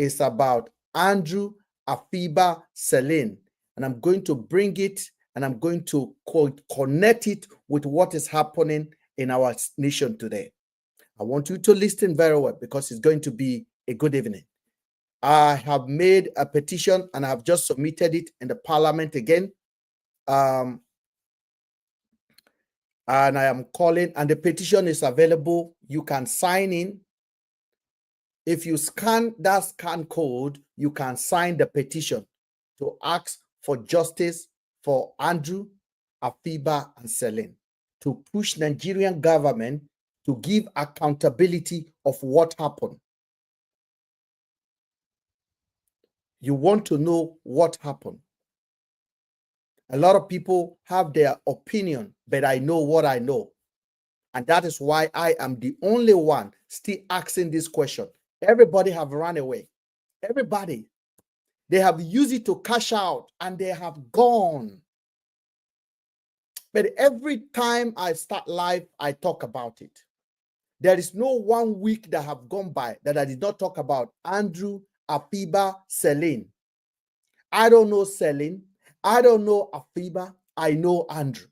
is about Andrew Afiba Selene. And I'm going to bring it and I'm going to connect it with what is happening in our nation today. I want you to listen very well because it's going to be a good evening. I have made a petition and I have just submitted it in the parliament again. And I am calling, and the petition is available. You can sign in. If you scan that scan code, you can sign the petition to ask for justice for Andrew, Afiba, and Selene, to push Nigerian government to give accountability of what happened. You want to know what happened. A lot of people have their opinion, but I know what I know. And that is why I am the only one still asking this question. Everybody have run away. Everybody. They have used it to cash out and they have gone. But every time I start live, I talk about it. There is no 1 week that have gone by that I did not talk about Andrew Afiba Selene. I don't know Selene. I don't know Afiba. I know Andrew.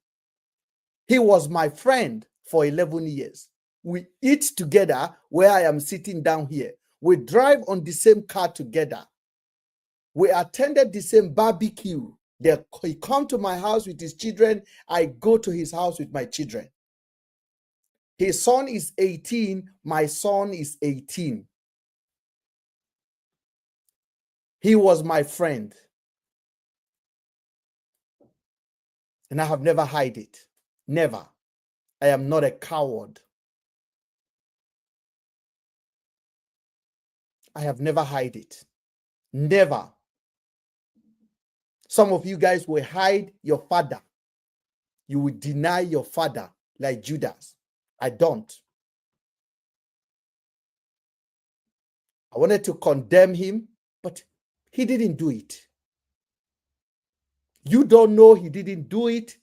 He was my friend for 11 years. We eat together where I am sitting down here. We drive on the same car together. We attended the same barbecue. He come to my house with his children. I go to his house with my children. His son is 18. My son is 18. He was my friend. And I have never hid it. Never. I am not a coward. I have never hid it. Never. Some of you guys will hide your father. You will deny your father like Judas. I don't. I wanted to condemn him, but he didn't do it. You don't know he didn't do it.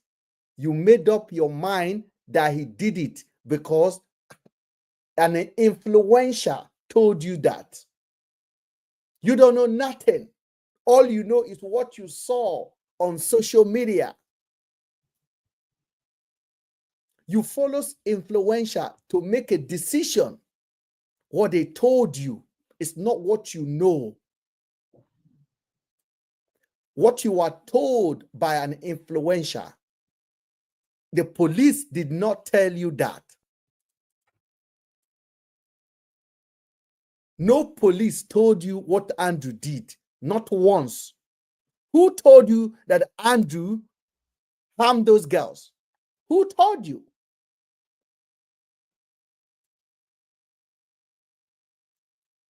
You made up your mind that he did it because an influencer told you that. You don't know nothing. All you know is what you saw on social media. You follow influencer to make a decision. What they told you is not what you know. What you are told by an influencer, the police did not tell you that. No police told you what Andrew did, not once. Who told you that Andrew harmed those girls? Who told you?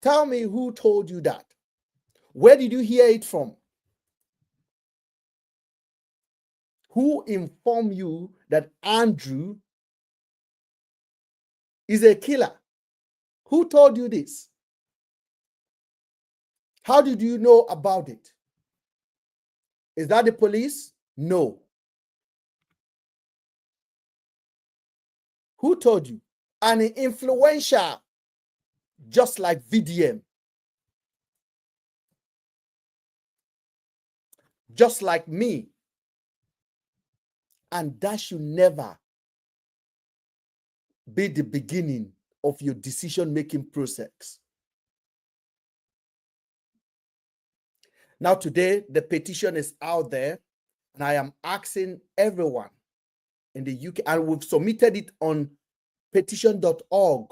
Tell me who told you that. Where did you hear it from? Who informed you that Andrew is a killer? Who told you this? How did you know about it? Is that the police? No. Who told you? An influencer, just like VDM, just like me. And that should never be the beginning of your decision-making process. Now, today, the petition is out there, and I am asking everyone in the UK, and we've submitted it on petition.org.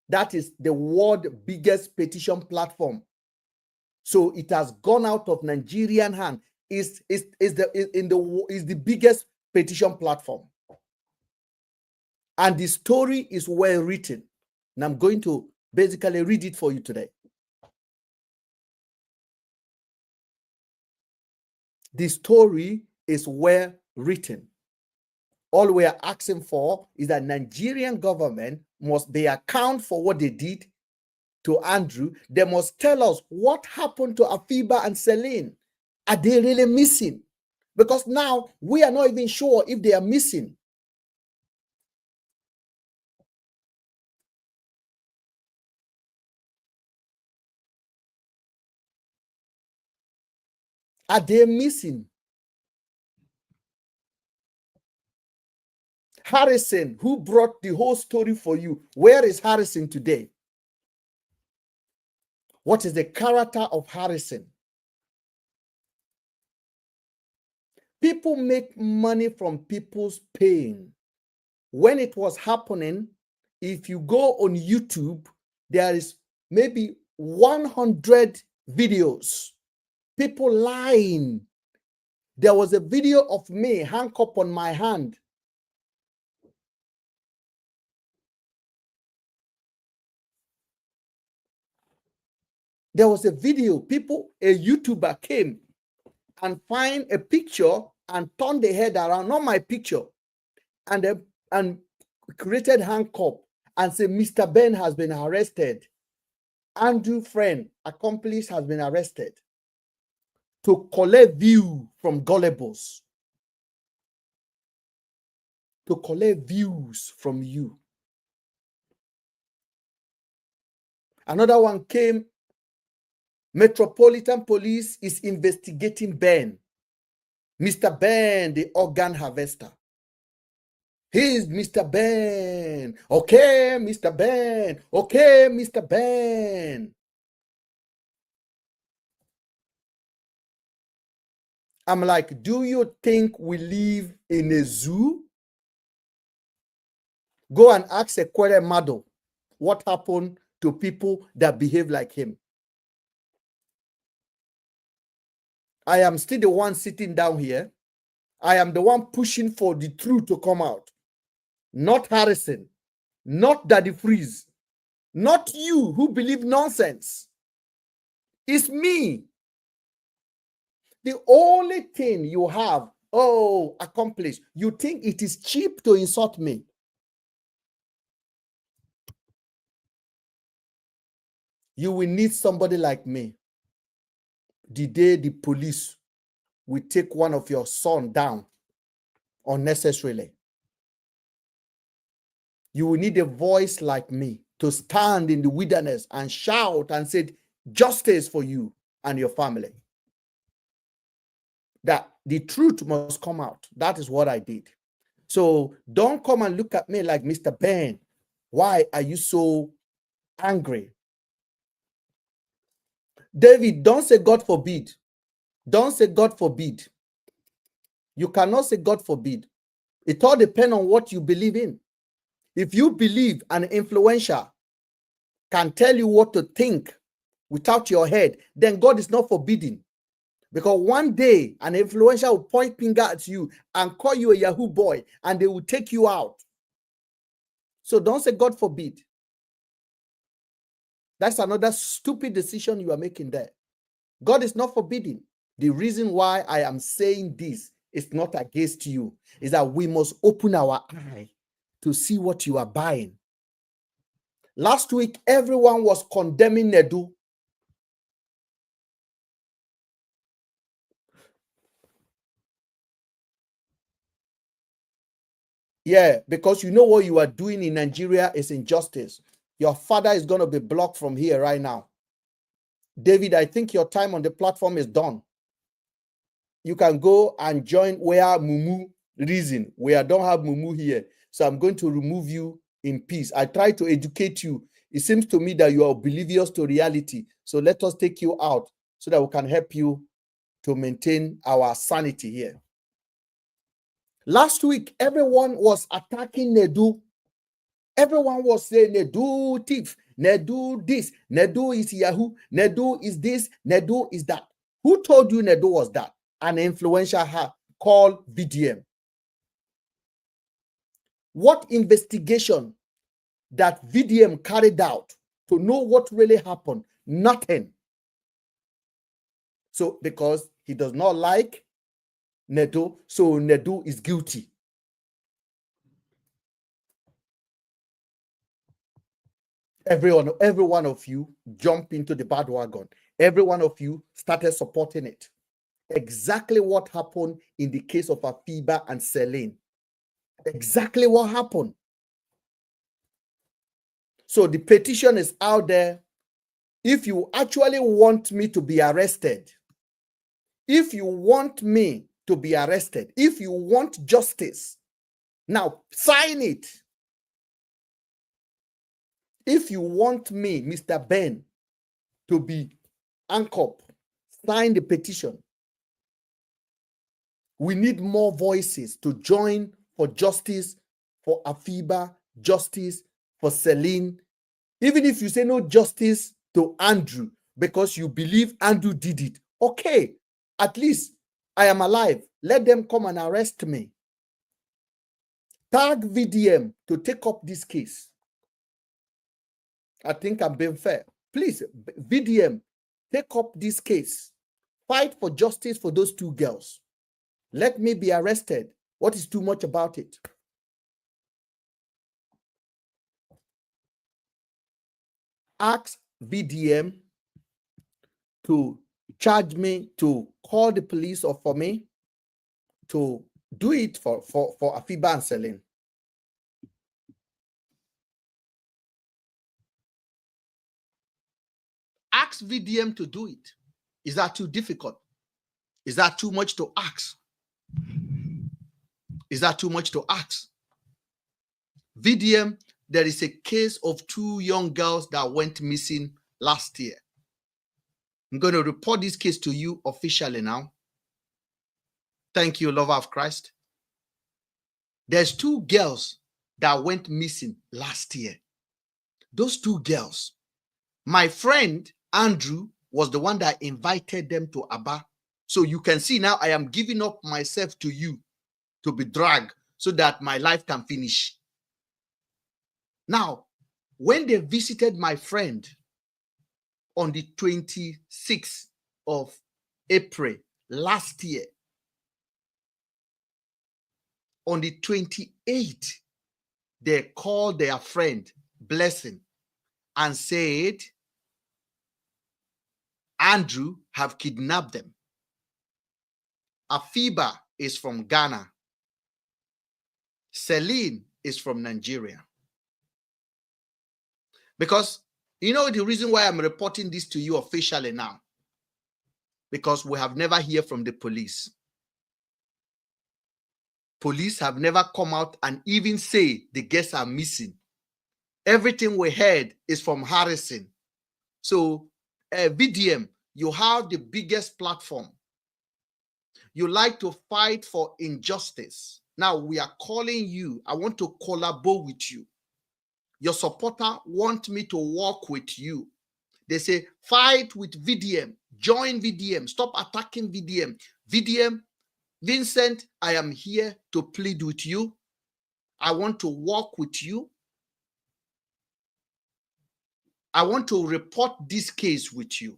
That is the world's biggest petition platform. So it has gone out of Nigerian hand. Is the biggest petition platform. And the story is well written. And I'm going to basically read it for you today. The story is well written. All we are asking for is that Nigerian government must be account for what they did to Andrew. They must tell us what happened to Afiba and Selene. Are they really missing? Because now we are not even sure if they are missing. Are they missing? Harrison, who brought the whole story for you, where is Harrison today? What is the character of Harrison? People make money from people's pain. When it was happening, if you go on YouTube, there is maybe 100 videos. People lying. There was a video of me handcuffed on my hand. There was a video. People, a YouTuber came and find a picture and turn the head around, not my picture, and created handcuff and say, Mr. Ben has been arrested. Andrew Friend, accomplice, has been arrested to collect view from gullibles, to collect views from you. Another one came, Metropolitan Police is investigating Ben. Mr. Ben, the organ harvester. He's Mr. Ben. Okay, Mr. Ben. Okay, Mr. Ben. I'm like, do you think we live in a zoo? Go and ask Ekwere Mado what happened to people that behave like him. I am still the one sitting down here. I am the one pushing for the truth to come out. Not Harrison, not Daddy Freeze, not you who believe nonsense. It's me. The only thing you have, accomplished, you think it is cheap to insult me. You will need somebody like me. The day the police will take one of your son down unnecessarily. You will need a voice like me to stand in the wilderness and shout and say, justice for you and your family. That the truth must come out. That is what I did. So don't come and look at me like, Mr. Ben, why are you so angry? David, don't say God forbid. Don't say God forbid. You cannot say God forbid. It all depends on what you believe in. If you believe an influencer can tell you what to think without your head, then God is not forbidding. Because one day an influencer will point finger at you and call you a Yahoo boy and they will take you out. So don't say God forbid. That's another stupid decision you are making there. God is not forbidding. The reason why I am saying this is not against you, is that we must open our eye to see what you are buying. Last week, everyone was condemning Nedu. Yeah, because you know what you are doing in Nigeria is injustice. Your father is going to be blocked from here right now. David, I think your time on the platform is done. You can go and join where Mumu reason. We don't have Mumu here. So I'm going to remove you in peace. I try to educate you. It seems to me that you are oblivious to reality. So let us take you out so that we can help you to maintain our sanity here. Last week, everyone was attacking Nedu. Everyone was saying Nedu thief, Nedu this, Nedu is Yahoo, Nedu is this, Nedu is that. Who told you Nedu was that? An influencer called VDM. What investigation that VDM carried out to know what really happened? Nothing. So because he does not like Nedu, so Nedu is guilty. Every one of you jumped into the bandwagon. Every one of you started supporting it. Exactly what happened in the case of Afiba and Celine. Exactly what happened. So the petition is out there. If you actually want me to be arrested, If you want me to be arrested, if you want justice, now sign it. If you want me, Mr. Ben, to be anchored, sign the petition. We need more voices to join for justice for Afiba, justice for Celine. Even if you say no justice to Andrew because you believe Andrew did it, okay, at least I am alive. Let them come and arrest me. Tag VDM to take up this case. I think I'm being fair. Please, VDM, take up this case. Fight for justice for those two girls. Let me be arrested. What is too much about it? Ask VDM to charge me to call the police or for me to do it for Afiba and Celine. Ask VDM to do it. Is that too difficult? Is that too much to ask? Is that too much to ask? VDM, there is a case of two young girls that went missing last year. I'm going to report this case to you officially now. Thank you, lover of Christ. There's two girls that went missing last year. Those two girls, my friend Andrew was the one that invited them to Aba. So you can see now I am giving up myself to you to be dragged so that my life can finish. Now, when they visited my friend on the 26th of April last year, on the 28th, they called their friend Blessing and said, Andrew have kidnapped them. Afiba is from Ghana. Celine is from Nigeria. Because, you know, the reason why I'm reporting this to you officially now, because we have never heard from the police. Police have never come out and even say the guests are missing. Everything we heard is from Harrison. So, VDM, you have the biggest platform. You like to fight for injustice. Now we are calling you. I want to collaborate with you. Your supporter want me to work with you. They say, fight with VDM. Join VDM. Stop attacking VDM. VDM, Vincent, I am here to plead with you. I want to work with you. I want to report this case with you.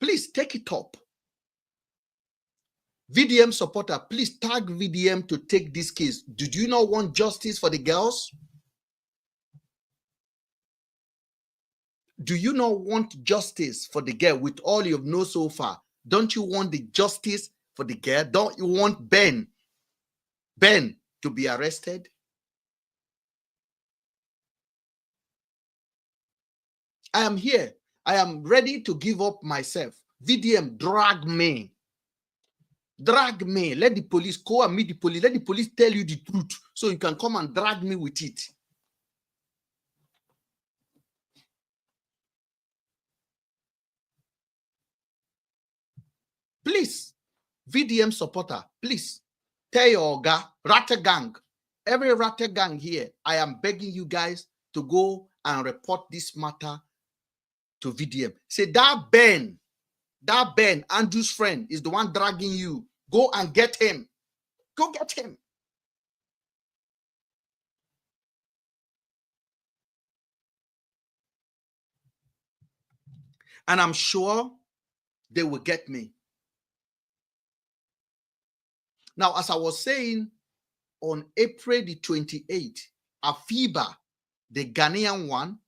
Please take it up. VDM supporter, please tag VDM to take this case. Did you not want justice for the girls? Do you not want justice for the girl with all you've known so far? Don't you want the justice for the girl? Don't you want Ben to be arrested? I am here. I am ready to give up myself. VDM, drag me. Drag me. Let the police go and meet the police. Let the police tell you the truth so you can come and drag me with it. Please, VDM supporter, please tell your Ratte gang, every Ratte gang here, I am begging you guys to go and report this matter to VDM. Say that Ben, Andrew's friend, is the one dragging you. Go and get him. Go get him. And I'm sure they will get me. Now, as I was saying, on April the 28th, Afiba, the Ghanaian one,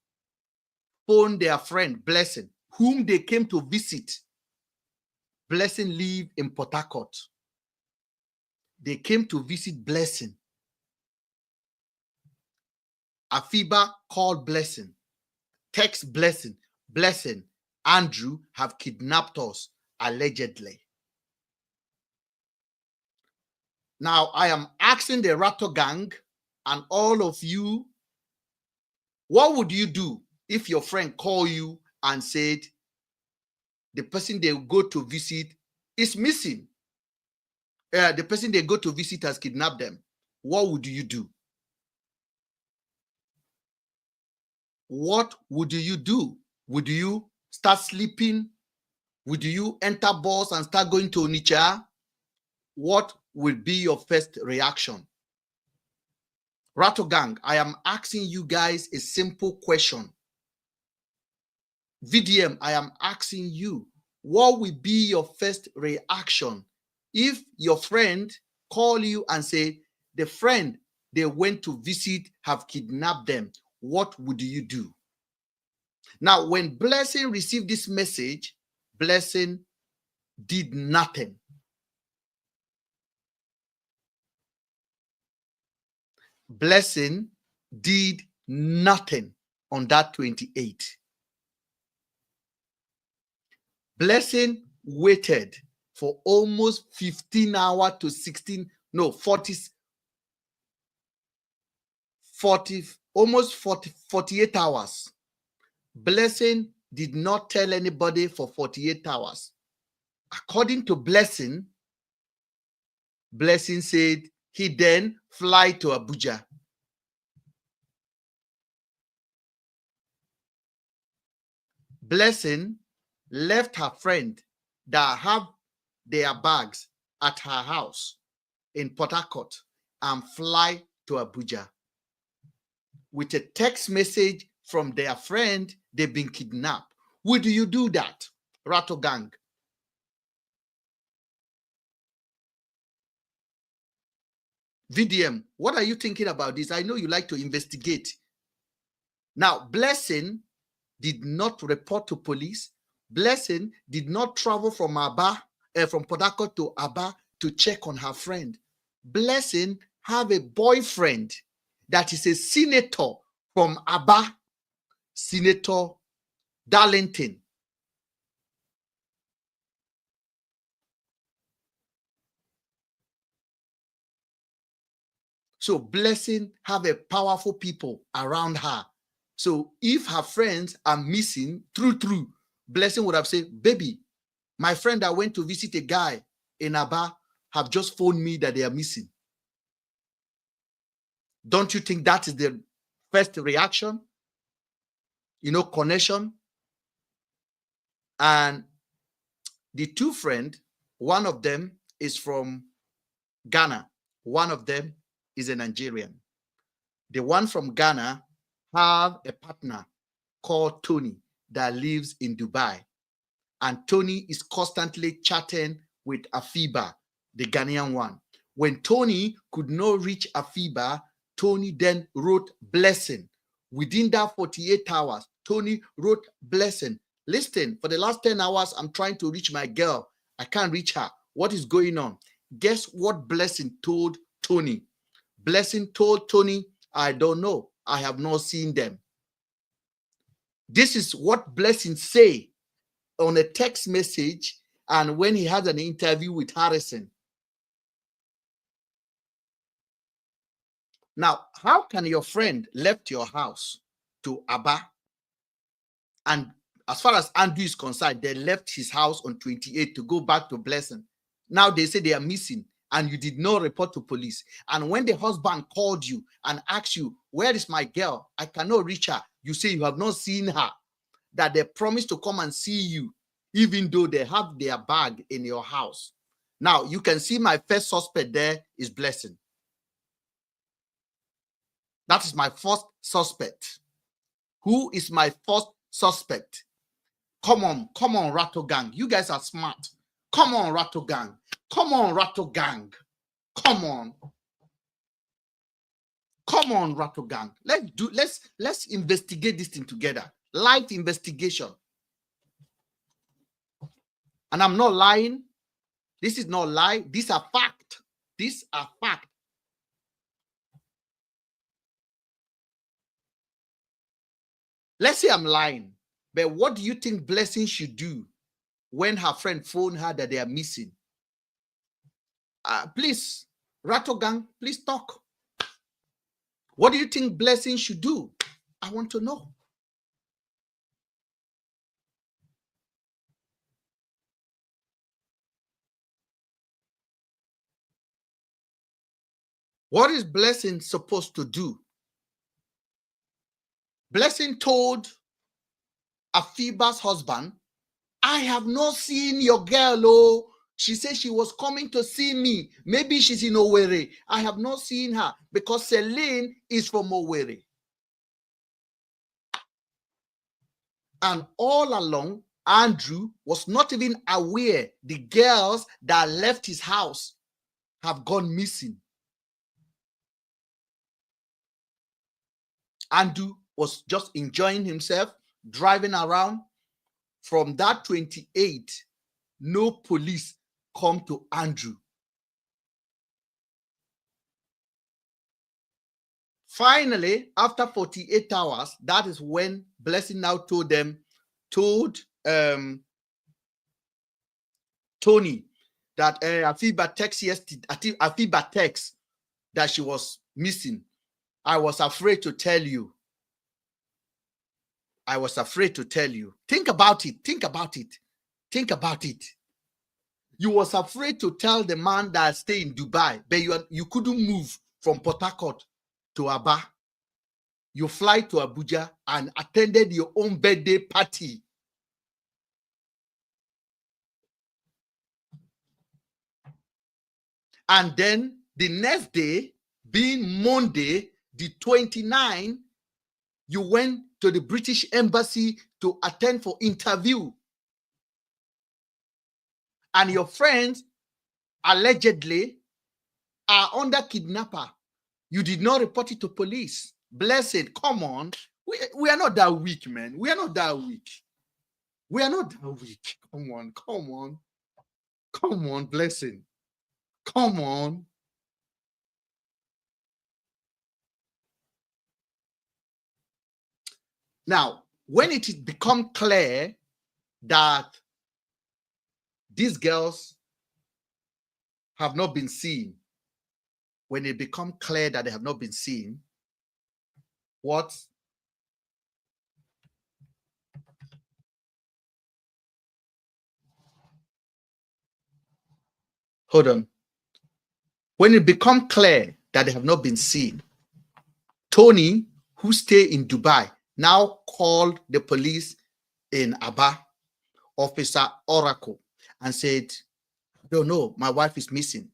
phoned their friend Blessing, whom they came to visit. Blessing live in Port Harcourt. They came to visit Blessing. Afiba called Blessing, text Blessing, Andrew have kidnapped us, allegedly. Now, I am asking the Rattle Gang and all of you, what would you do if your friend called you and said the person they go to visit is missing? The person they go to visit has kidnapped them. What would you do? What would you do? Would you start sleeping? Would you enter bus and start going to Onitsha? What will be your first reaction? Rattle Gang, I am asking you guys a simple question. VDM, I am asking you, what will be your first reaction if your friend call you and say the friend they went to visit have kidnapped them? What would you do? Now, when Blessing received this message, Blessing did nothing. Blessing did nothing on that 28. Blessing waited for almost 15 hours to 16, no, 40, almost 48 hours. Blessing did not tell anybody for 48 hours. According to Blessing, Blessing said he then fly to Abuja. Blessing left her friend that have their bags at her house in Port Harcourt and fly to Abuja with a text message from their friend they've been kidnapped. Would you do that, Rattle Gang? VDM, what are you thinking about this? I know you like to investigate. Now, Blessing did not report to police. Blessing did not travel from from Port Harcourt to Aba to check on her friend. Blessing have a boyfriend that is a senator from Aba, Senator Darlington. So Blessing have a powerful people around her. So if her friends are missing, true, Blessing would have said, baby, my friend that went to visit a guy in Aba have just phoned me that they are missing. Don't you think that is the first reaction? You know, connection. And the two friends, one of them is from Ghana. One of them is a Nigerian. The one from Ghana have a partner called Tony that lives in Dubai. And Tony is constantly chatting with Afiba, the Ghanaian one. When Tony could not reach Afiba, Tony then wrote Blessing. Within that 48 hours, Tony wrote Blessing. Listen, for the last 10 hours, I'm trying to reach my girl. I can't reach her. What is going on? Guess what Blessing told Tony? Blessing told Tony, I don't know. I have not seen them. This is what Blessing say on a text message and when he had an interview with Harrison. Now, how can your friend left your house to Aba? And as far as Andrew is concerned, they left his house on 28 to go back to Blessing. Now they say they are missing and you did not report to police. And when the husband called you and asked you, where is my girl? I cannot reach her. You say you have not seen her. That they promised to come and see you, even though they have their bag in your house. Now, you can see my first suspect there is Blessing. That is my first suspect. Who is my first suspect? Come on, Rattle Gang. You guys are smart. Come on, Rattle Gang. Come on, Rattle Gang. Come on. Come on, Rattle Gang. Let's investigate this thing together. Light investigation. And I'm not lying. This is not lie. These are fact. These are fact. Let's say I'm lying, but what do you think Blessing should do when her friend phoned her that they are missing? Please, Rattle Gang, please talk. What do you think Blessing should do? I want to know. What is Blessing supposed to do? Blessing told Afiba's husband, I have not seen your girl. Oh, she said she was coming to see me. Maybe she's in Owerri. I have not seen her because Celine is from Owerri. And all along, Andrew was not even aware the girls that left his house have gone missing. Andrew was just enjoying himself, driving around. From that 28, no police come to Andrew. Finally, after 48 hours, that is when Blessing now told Tony that Afiba text that she was missing. I was afraid to tell you. I was afraid to tell you. Think about it. Think about it. Think about it. You was afraid to tell the man that stay in Dubai, but you couldn't move from Port Harcourt to Aba. You fly to Abuja and attended your own birthday party. And then the next day, being Monday, the 29th, you went to the British Embassy to attend for interview. And your friends allegedly are under kidnapper. You did not report it to police. Blessed, come on. We are not that weak, man. We are not that weak. We are not that weak. Come on, come on. Come on, Blessing. Come on. Now, when it is become clear that these girls have not been seen, when it become clear that they have not been seen, what? Hold on. When it become clear that they have not been seen, Tony, who stay in Dubai, now called the police in Aba, Officer Oracle, and said, I don't know, my wife is missing.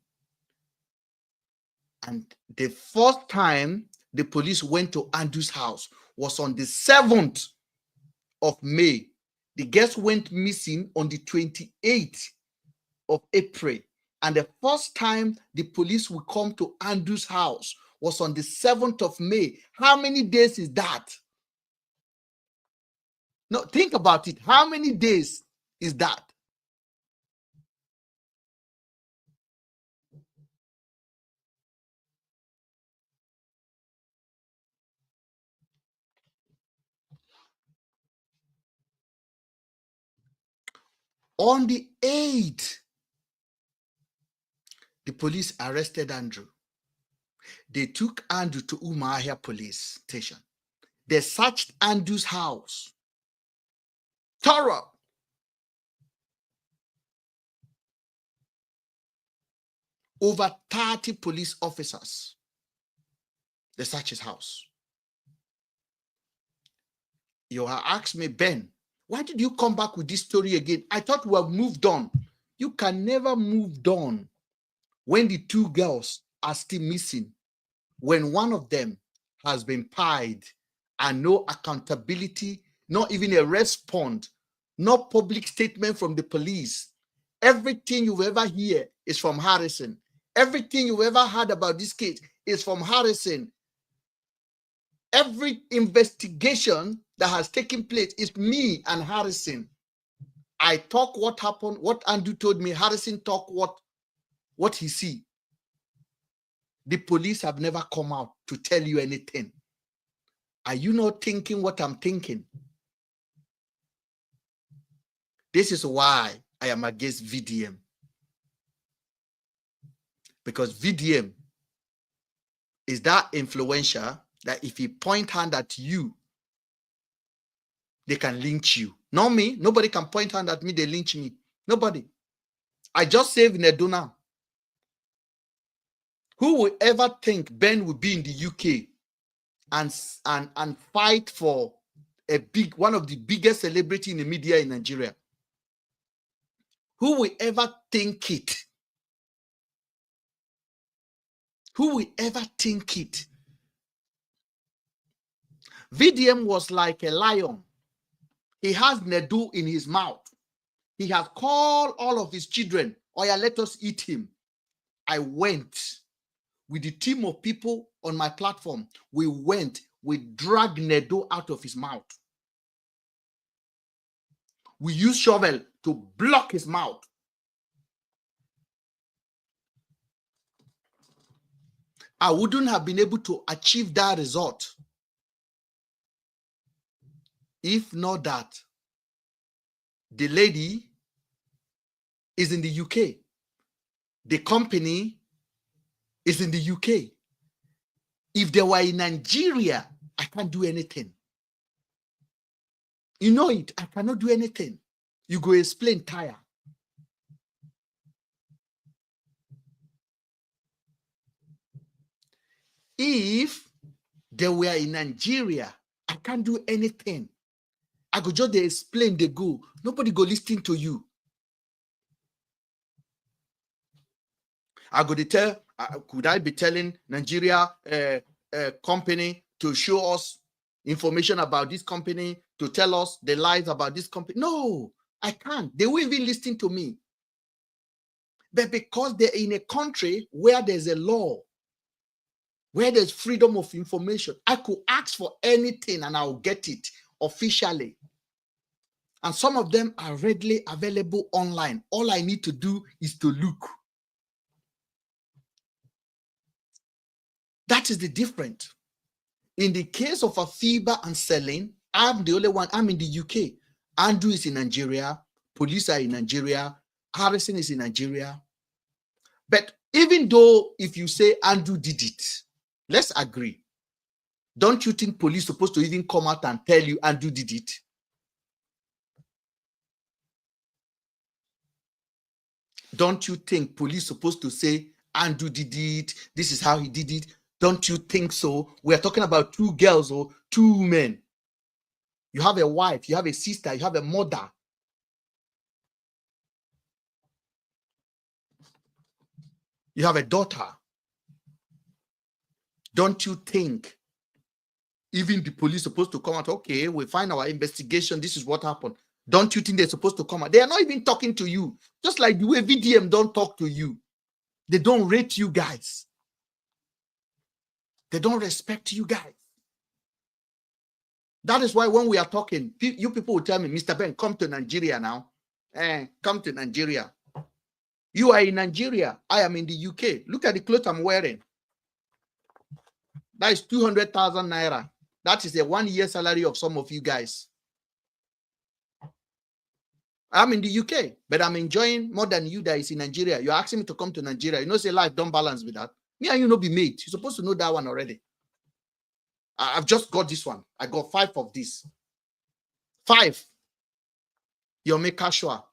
And the first time the police went to Andrew's house was on the 7th of May. The girls went missing on the 28th of April. And the first time the police will come to Andrew's house was on the 7th of May. How many days is that? No, think about it. How many days is that? On the 8th, the police arrested Andrew. They took Andrew to Umuahia police station. They searched Andrew's house. Thorough. Over 30 police officers. They searched his house. You have asked me, Ben, why did you come back with this story again? I thought we have moved on. You can never move on when the two girls are still missing, when one of them has been pied and no accountability, not even a response, no public statement from the police. Everything you ever hear is from Harrison. Everything you ever heard about this case is from Harrison. Every investigation that has taken place is me and Harrison. I talk what happened, what Andrew told me. Harrison talk what he see. The police have never come out to tell you anything. Are you not thinking what I'm thinking? This is why I am against VDM. Because VDM is that influential that if he point hand at you, they can lynch you. Not me. Nobody can point hand at me, they lynch me. Nobody. I just saved Nedu now. Who will ever think Ben will be in the UK and fight for one of the biggest celebrity in the media in Nigeria? Who will ever think it? Who will ever think it? VDM was like a lion. He has Nedu in his mouth. He has called all of his children, "Oh yeah, let us eat him." I went with the team of people on my platform. We dragged Nedu out of his mouth. We used shovel to block his mouth. I wouldn't have been able to achieve that result if not that the lady is in the UK. The company is in the UK. If they were in Nigeria, I can't do anything. You know it, I cannot do anything. You go explain tire. If they were in Nigeria, I can't do anything. I could just explain, they go. Nobody go listening to you. I go to tell, could I be telling Nigeria company to show us information about this company, to tell us the lies about this company? No, I can't. They won't even listen to me. But because they're in a country where there's a law, where there's freedom of information, I could ask for anything and I'll get it officially. And some of them are readily available online. All I need to do is to look. That is the difference. In the case of Afiba and Selin, I'm the only one. I'm in the UK. Andrew is in Nigeria. Police are in Nigeria. Harrison is in Nigeria. But even though if you say Andrew did it, let's agree. Don't you think police supposed to even come out and tell you Andrew did it? Don't you think police supposed to say Andrew did it? This is how he did it. Don't you think so? We are talking about two girls or two men. You have a wife, you have a sister, you have a mother. You have a daughter. Don't you think even the police supposed to come out? Okay, we find our investigation. This is what happened. Don't you think they're supposed to come out? They are not even talking to you. Just like the way VDM don't talk to you. They don't rate you guys. They don't respect you guys. That is why when we are talking, you people will tell me, Mr. Ben, come to Nigeria now. Come to Nigeria. You are in Nigeria. I am in the UK. Look at the clothes I'm wearing. That is 200,000 naira. That is a 1 year salary of some of you guys. I'm in the UK, but I'm enjoying more than you guys in Nigeria. You're asking me to come to Nigeria. You know, say life don't balance with that. Me and you know be mate. You're supposed to know that one already. I've just got this one. I got 5 of this. 5. You're make casual.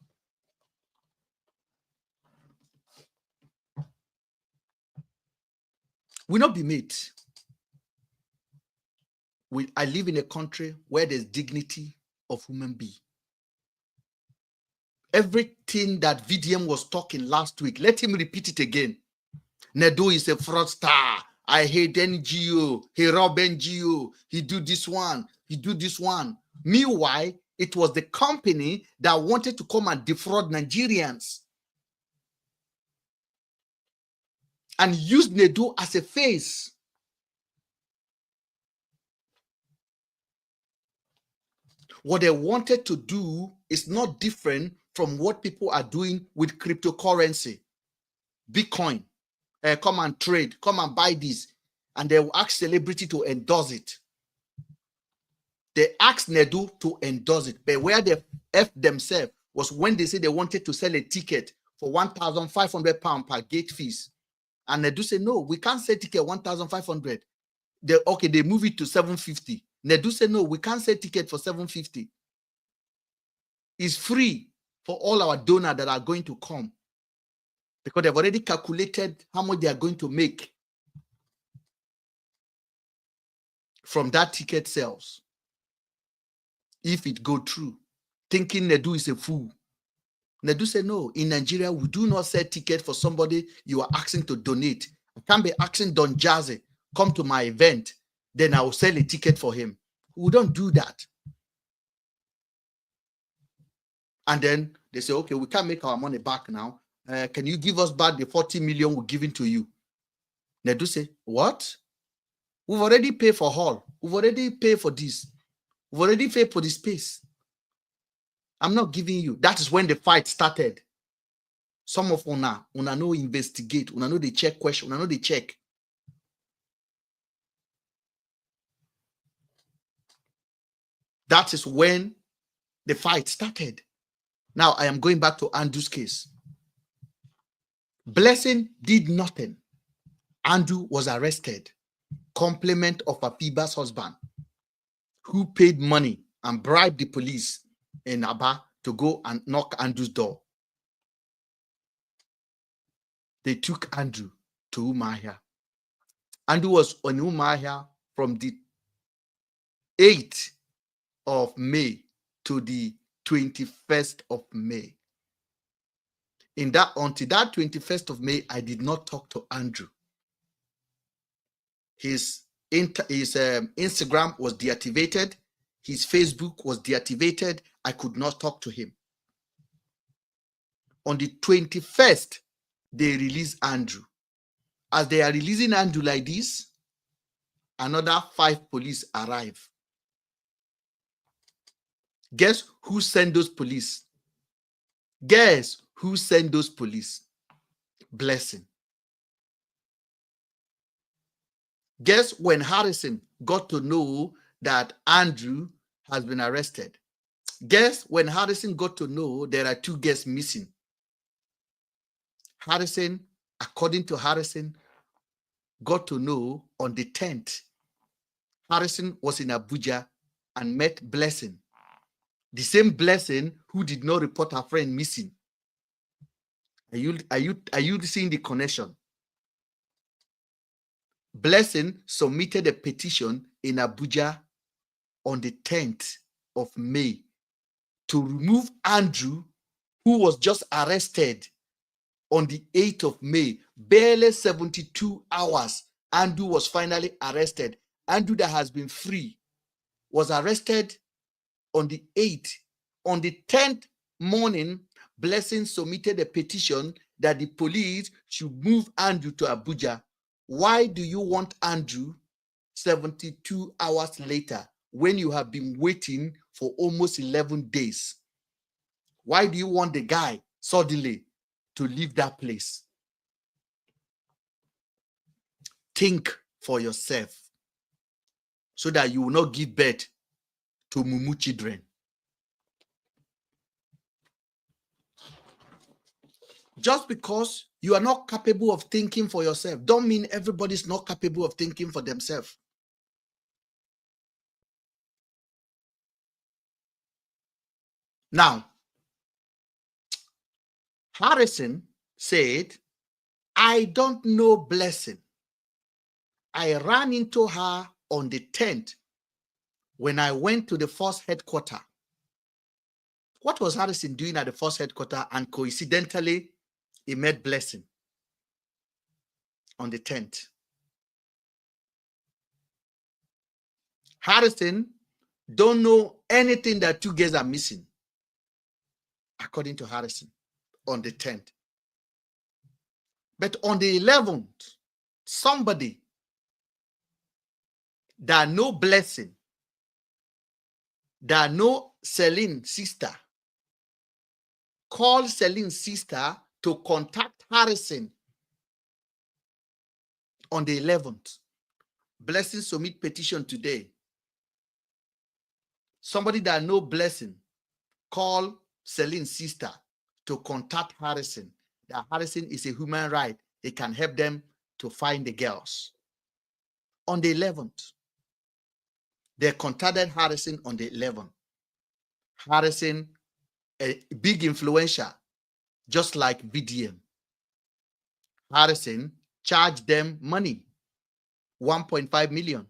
We not be mate. I live in a country where there's dignity of human being. Everything that VDM was talking last week, let him repeat it again. Nedu is a fraudster. I hate NGO. He rob NGO. He do this one. He do this one. Meanwhile, it was the company that wanted to come and defraud Nigerians and use Nedu as a face. What they wanted to do is not different from what people are doing with cryptocurrency. Bitcoin. Come and trade. Come and buy this. And they will ask celebrity to endorse it. They asked Nedu to endorse it. But where they F themselves was when they said they wanted to sell a ticket for £1,500 per gate fees. And Nedu say, no, we can't sell ticket 1,500. They move it to 750. Nedu say, no, we can't sell ticket for 750. It's free for all our donors that are going to come, because they've already calculated how much they are going to make from that ticket sales if it go through, thinking Nedu is a fool. Nedu said, no, in Nigeria, we do not sell ticket for somebody you are asking to donate. I can't be asking Don Jazzy, come to my event, then I will sell a ticket for him. We don't do that. And then they say, okay, we can't make our money back now. Can you give us back the 40 million we're giving to you? Nedu say, what? We've already paid for hall. We've already paid for this. We've already paid for the space. I'm not giving you. That is when the fight started. Some of una know investigate, una know they check question, una know they check. That is when the fight started. Now I am going back to Andrew's case. Blessing did nothing. Andrew was arrested. Complement of Afiba's husband, who paid money and bribed the police in Aba to go and knock Andrew's door. They took Andrew to Umuahia. Andrew was on Umuahia from the 8th of May to the 21st of May. Until that 21st of May, I did not talk to Andrew. His Instagram was deactivated. His Facebook was deactivated. I could not talk to him. On the 21st, they released Andrew. As they are releasing Andrew like this, another 5 police arrive. Guess who sent those police? Guess who sent those police? Blessing. Guess when Harrison got to know that Andrew has been arrested? Guess when Harrison got to know there are 2 guests missing? Harrison, according to Harrison, got to know on the 10th. Harrison was in Abuja and met Blessing. The same Blessing who did not report her friend missing. Are you seeing the connection? Blessing submitted a petition in Abuja on the 10th of May to remove Andrew, who was just arrested on the 8th of May. Barely 72 hours, Andrew was finally arrested. Andrew, that has been free, was arrested on the 8th. On the 10th morning, Blessing submitted a petition that the police should move Andrew to Abuja. Why do you want Andrew 72 hours later when you have been waiting for almost 11 days? Why do you want the guy suddenly to leave that place? Think for yourself so that you will not give birth to mumu children. Just because you are not capable of thinking for yourself, don't mean everybody's not capable of thinking for themselves. Now, Harrison said, I don't know Blessing. I ran into her on the 10th when I went to the first headquarters. What was Harrison doing at the first headquarters? And coincidentally, he met Blessing on the 10th. Harrison don't know anything that 2 girls are missing, according to Harrison, on the 10th. But on the 11th, somebody that know Blessing, that know Celine's sister, called Celine's sister to contact Harrison on the 11th. Blessing submit petition today. Somebody that know Blessing call Celine's sister to contact Harrison. That Harrison is a human right. He can help them to find the girls. On the 11th, they contacted Harrison on the 11th. Harrison, a big influencer, just like VDM. Harrison charged them money, 1.5 million.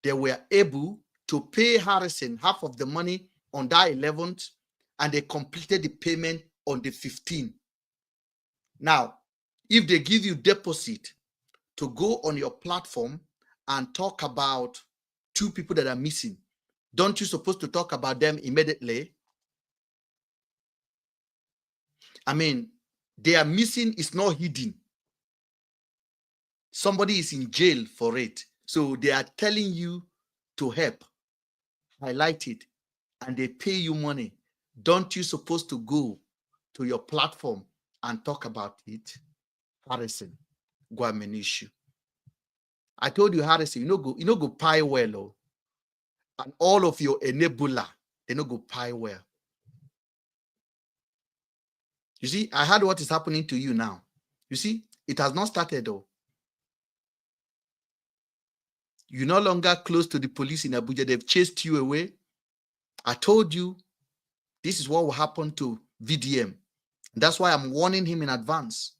They were able to pay Harrison half of the money on that 11th, and they completed the payment on the 15th. Now, if they give you deposit to go on your platform and talk about 2 people that are missing, don't you supposed to talk about them immediately? I mean, they are missing is not hidden. Somebody is in jail for it. So they are telling you to help, highlight it, and they pay you money. Don't you supposed to go to your platform and talk about it? Harrison, issue. I told you, Harrison, you know go pie well, oh, and all of your enabler, they no go pie well. You see, I heard what is happening to you now. You see, it has not started though. You're no longer close to the police in Abuja. They've chased you away. I told you this is what will happen to VDM. That's why I'm warning him in advance.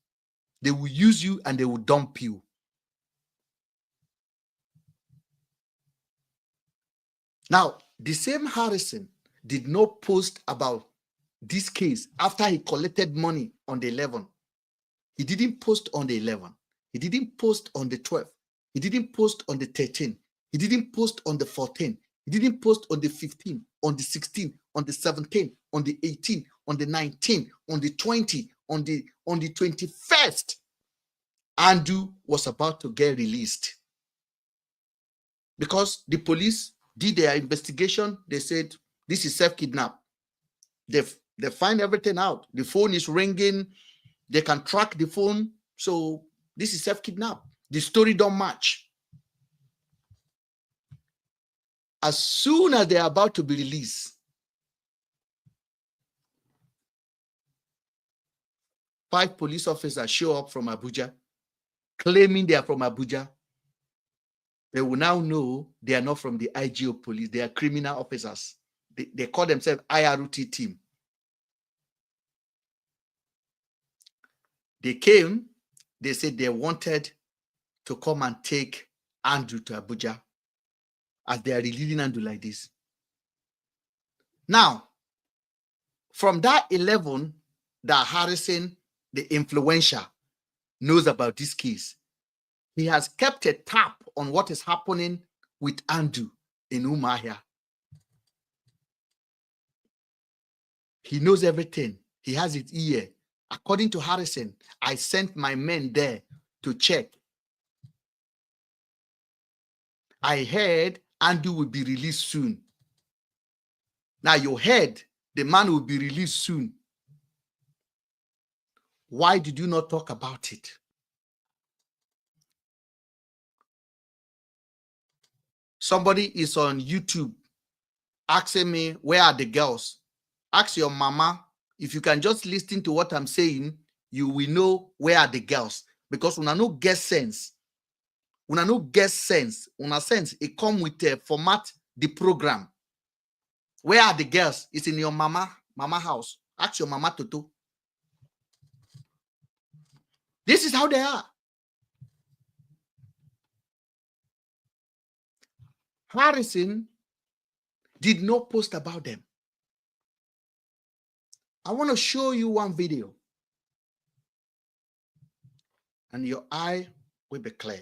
They will use you and they will dump you. Now, the same Harrison did not post about this case after he collected money on the 11th. He didn't post on the 11th. He didn't post on the 12th. He didn't post on the 13th. He didn't post on the 14th. He didn't post on the 15th, on the 16th, on the 17th, on the 18th, on the 19th, on the 20th, on the 21st. Andu was about to get released. Because the police did their investigation, they said, this is self-kidnap. They find everything out. The phone is ringing. They can track the phone. So this is self-kidnap. The story don't match. As soon as they're about to be released, 5 police officers show up from Abuja, claiming they are from Abuja. They will now know they are not from the IGO police. They are criminal officers. They call themselves IRT team. They came, they said they wanted to come and take Andu to Abuja as they are releasing Andu like this. Now, from that 11 that Harrison, the influencer, knows about this case, he has kept a tap on what is happening with Andu in Umuahia. He knows everything. He has it here. According to Harrison, I sent my men there to check. I heard Andu will be released soon. Now you heard the man will be released soon. Why did you not talk about it? Somebody is on YouTube asking me, where are the girls? Ask your mama. If you can just listen to what I'm saying, you will know where are the girls. Because when I no get sense, it come with a format, the program. Where are the girls? It's in your mama house. Ask your mama Toto. This is how they are. Harrison did not post about them. I want to show you one video. And your eye will be clear.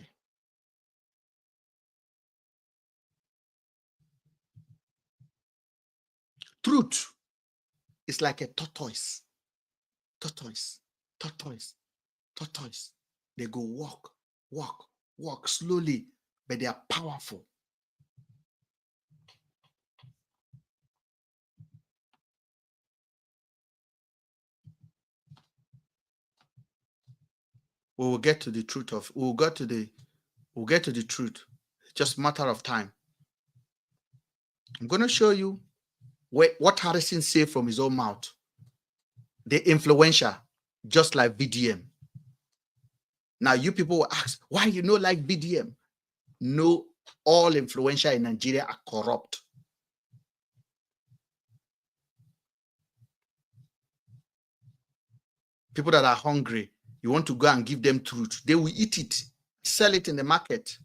Truth is like a tortoise. Tortoise. They go walk slowly, but they are powerful. We'll get to the truth of, we'll get to the truth. It's just a matter of time. I'm going to show you what Harrison said from his own mouth. The influencer, just like VDM. Now, you people will ask, why you know like BDM? No, all influential in Nigeria are corrupt. People that are hungry, you want to go and give them truth. They will eat it, sell it in the market.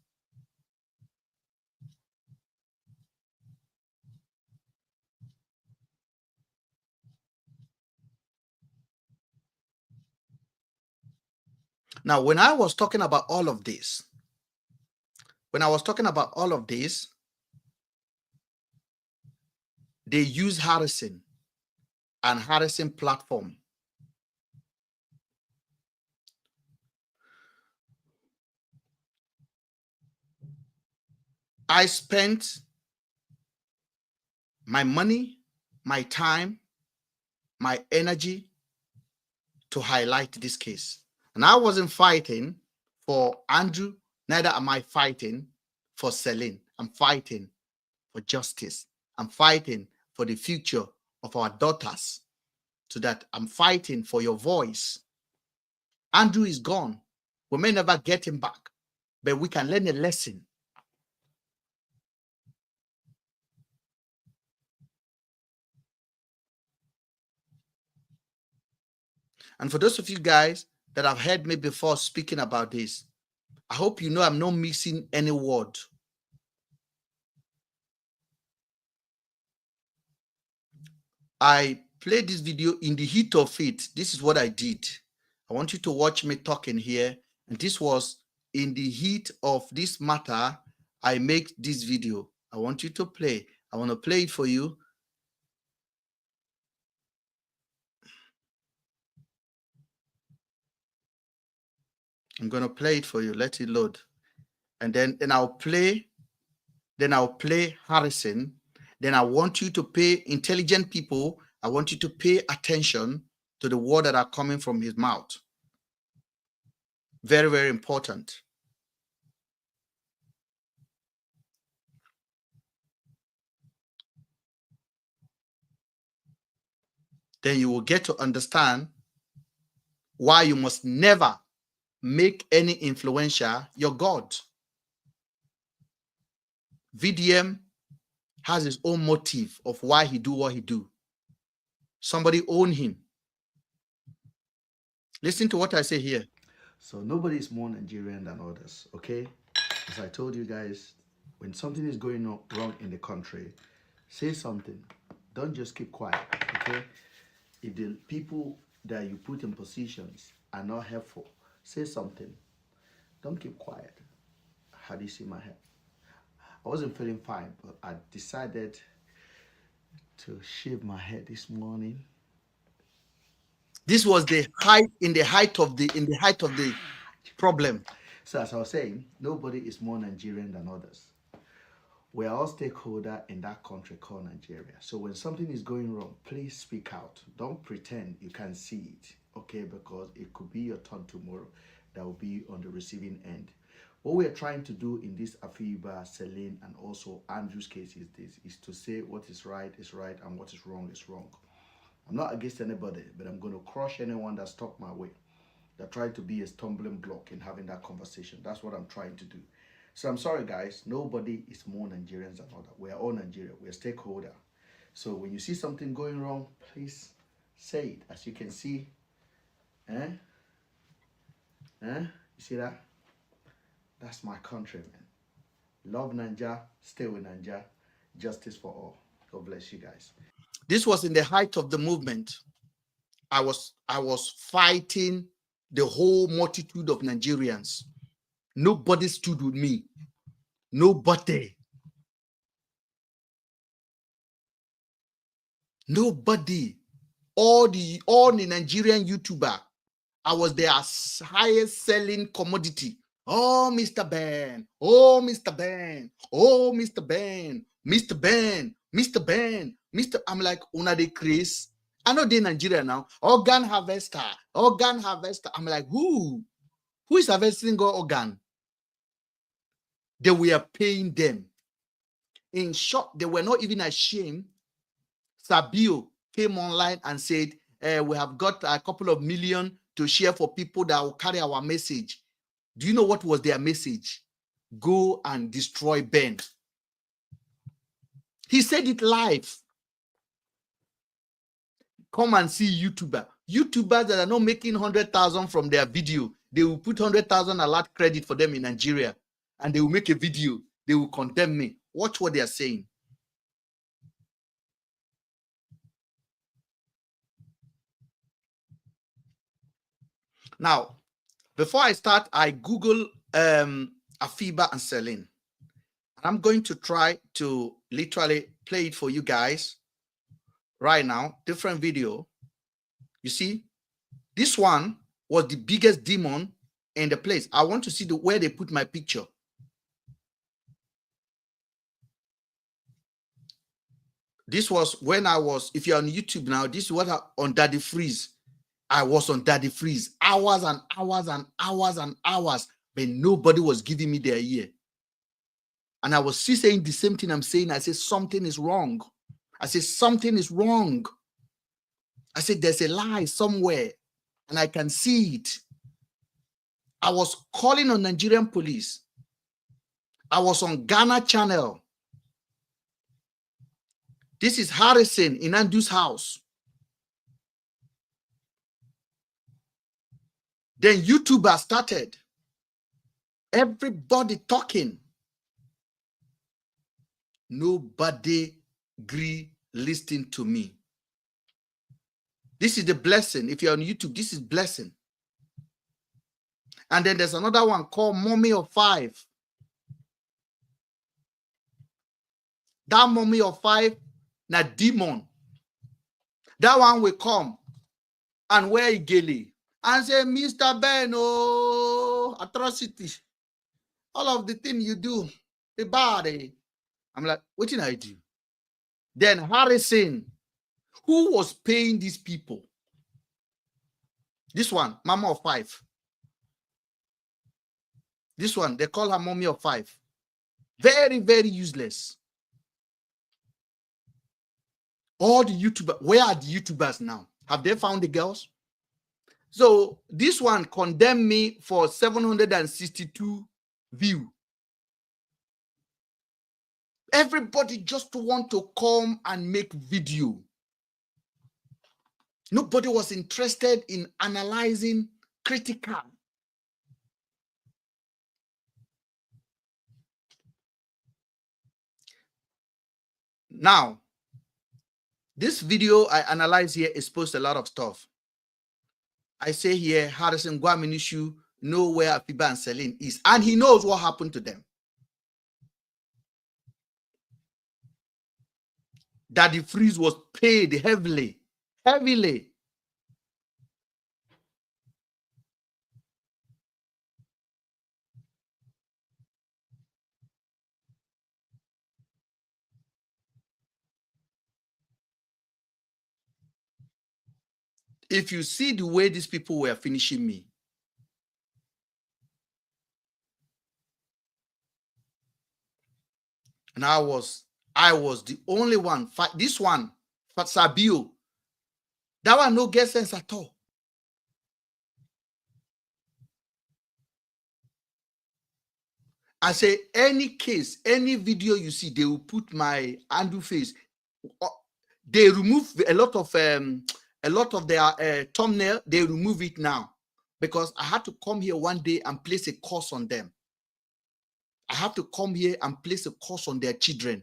Now, when I was talking about all of this, they use Harrison and Harrison platform. I spent my money, my time, my energy to highlight this case. And I wasn't fighting for Andrew, neither am I fighting for Celine. I'm fighting for justice. I'm fighting for the future of our daughters. So that I'm fighting for your voice. Andrew is gone. We may never get him back, but we can learn a lesson. And for those of you guys that have heard me before speaking about this, I hope you know I'm not missing any word. I played this video in the heat of it. This is what I did. I want you to watch me talking here. And this was in the heat of this matter. I make this video. I want you to play. I want to play it for you. I'm going to play it for you. Let it load. And then I'll play Harrison. Then I want you to pay intelligent people. I want you to pay attention to the words that are coming from his mouth. Very, very important. Then you will get to understand why you must never make any influencer your God. VDM has his own motive of why he do what he do. Somebody own him. Listen to what I say here. So nobody is more Nigerian than others, okay? As I told you guys, when something is going wrong in the country, say something. Don't just keep quiet, okay? If the people that you put in positions are not helpful, say something. Don't keep quiet. How do you see my head? I wasn't feeling fine, but I decided to shave my head this morning. This was the height in the height of the problem. So as I was saying, nobody is more Nigerian than others. We are all stakeholders in that country called Nigeria. So when something is going wrong, please speak out. Don't pretend you can see it, okay? Because it could be your turn tomorrow that will be on the receiving end. What we are trying to do in this Afiba, Celine, and also Andrew's case is to say what is right and what is wrong is wrong. I'm not against anybody, but I'm going to crush anyone that stopped my way, that tried to be a stumbling block in having that conversation. That's what I'm trying to do. So I'm sorry, guys. Nobody is more Nigerians than others. We are all Nigeria. We're a stakeholder. So when you see something going wrong, please say it. As you can see, you see that? That's my country, man. Love Nigeria, stay with Nigeria, justice for all. God bless you guys. This was in the height of the movement. I was fighting the whole multitude of Nigerians. Nobody stood with me. Nobody. Nobody. All the Nigerian YouTuber, I was their highest selling commodity. Oh, Mr. Ben. Oh, Mr. Ben. Oh, Mr. Ben. Mr. Ben. Mr. Ben. Mr. I'm like, una de Chris. I know they Nigeria now. Organ harvester. Organ harvester. I'm like, who? Who is harvesting organ? They were paying them. In short, they were not even ashamed. Sabio came online and said, we have got a couple of million to share for people that will carry our message. Do you know what was their message? Go and destroy Ben. He said it live. Come and see YouTuber. YouTubers that are not making 100,000 from their video, they will put 100,000 alert credit for them in Nigeria, and they will make a video. They will condemn me. Watch what they are saying. Now, before I start, I Google Afiba and Celine. I'm going to try to literally play it for you guys right now. Different video. You see, this one was the biggest demon in the place. I want to see where they put my picture. This was when I was, if you're on YouTube now, this is what on Daddy Freeze. I was on Daddy Freeze hours and hours and hours and hours, but nobody was giving me their ear. And I was still saying the same thing I'm saying. I said, something is wrong. I said, something is wrong. I said, there's a lie somewhere, and I can see it. I was calling on Nigerian police. I was on Ghana channel. This is Harrison in Andu's house. Then YouTuber started. Everybody talking. Nobody listening to me. This is the blessing. If you're on YouTube, this is blessing. And then there's another one called Mommy of Five. That Mommy of Five, na demon. That one will come and wear igeli and say, Mr. Ben, oh, atrocity. All of the thing you do, the body. I'm like, what did I do? Then Harrison, who was paying these people? This one, Mama of Five. This one, they call her Mommy of Five. Very, very useless. All the YouTubers, where are the YouTubers now? Have they found the girls? So this one condemned me for 762 views. Everybody just want to come and make video. Nobody was interested in analyzing critical. Now, this video I analyze here exposed a lot of stuff. I say here, Harrison Gwaminishu know where Afiba and Celine is, and he knows what happened to them. Daddy Freeze was paid heavily. If you see the way these people were finishing me, and I was the only one. This one, Sabio, that one no get sense at all. I say any case, any video you see, they will put my Andu face. They remove a lot of their thumbnail. They remove it now because I had to come here one day and place a curse on them. I have to come here and place a curse on their children.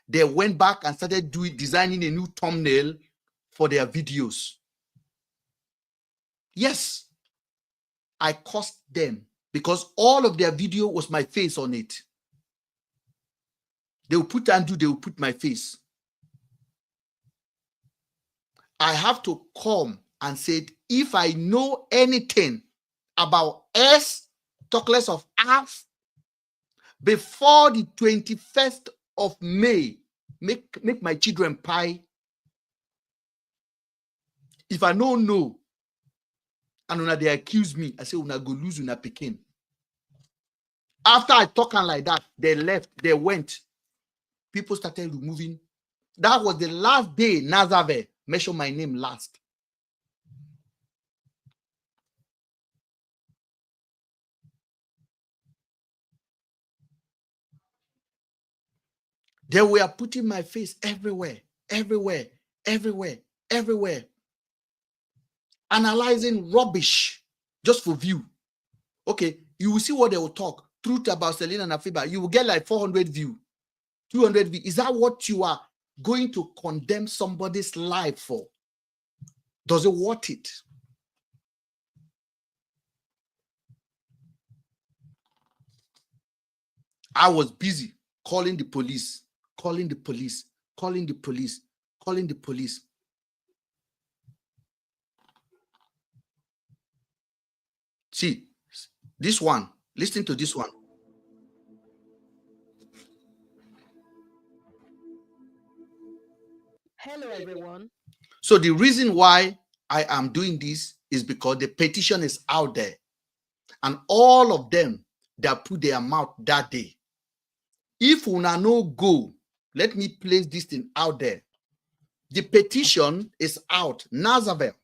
They went back and started designing a new thumbnail for their videos. Yes, I cursed them because all of their video was my face on it. They will put Andu, they will put my face. I have to come and say, if I know anything about S, talk less of F, before the 21st of May, make my children pie. If I don't know, and when they accuse me, I say, una go lose una pikin. After I talk like that, they left, they went. People started removing. That was the last day Nazave mentioned my name last. They were putting my face everywhere, everywhere, everywhere, everywhere. Analyzing rubbish just for view. Okay, you will see what they will talk. Truth about Selena Nafiba. You will get like 400 views, 200 views. Is that what you are going to condemn somebody's life for? Does it worth it? I was busy calling the police, calling the police, calling the police, calling the police. See, this one, listen to this one. Hello, everyone. So the reason why I am doing this is because the petition is out there. And all of them that put their mouth that day. If una no go, let me place this thing out there. The petition is out. Nazareth,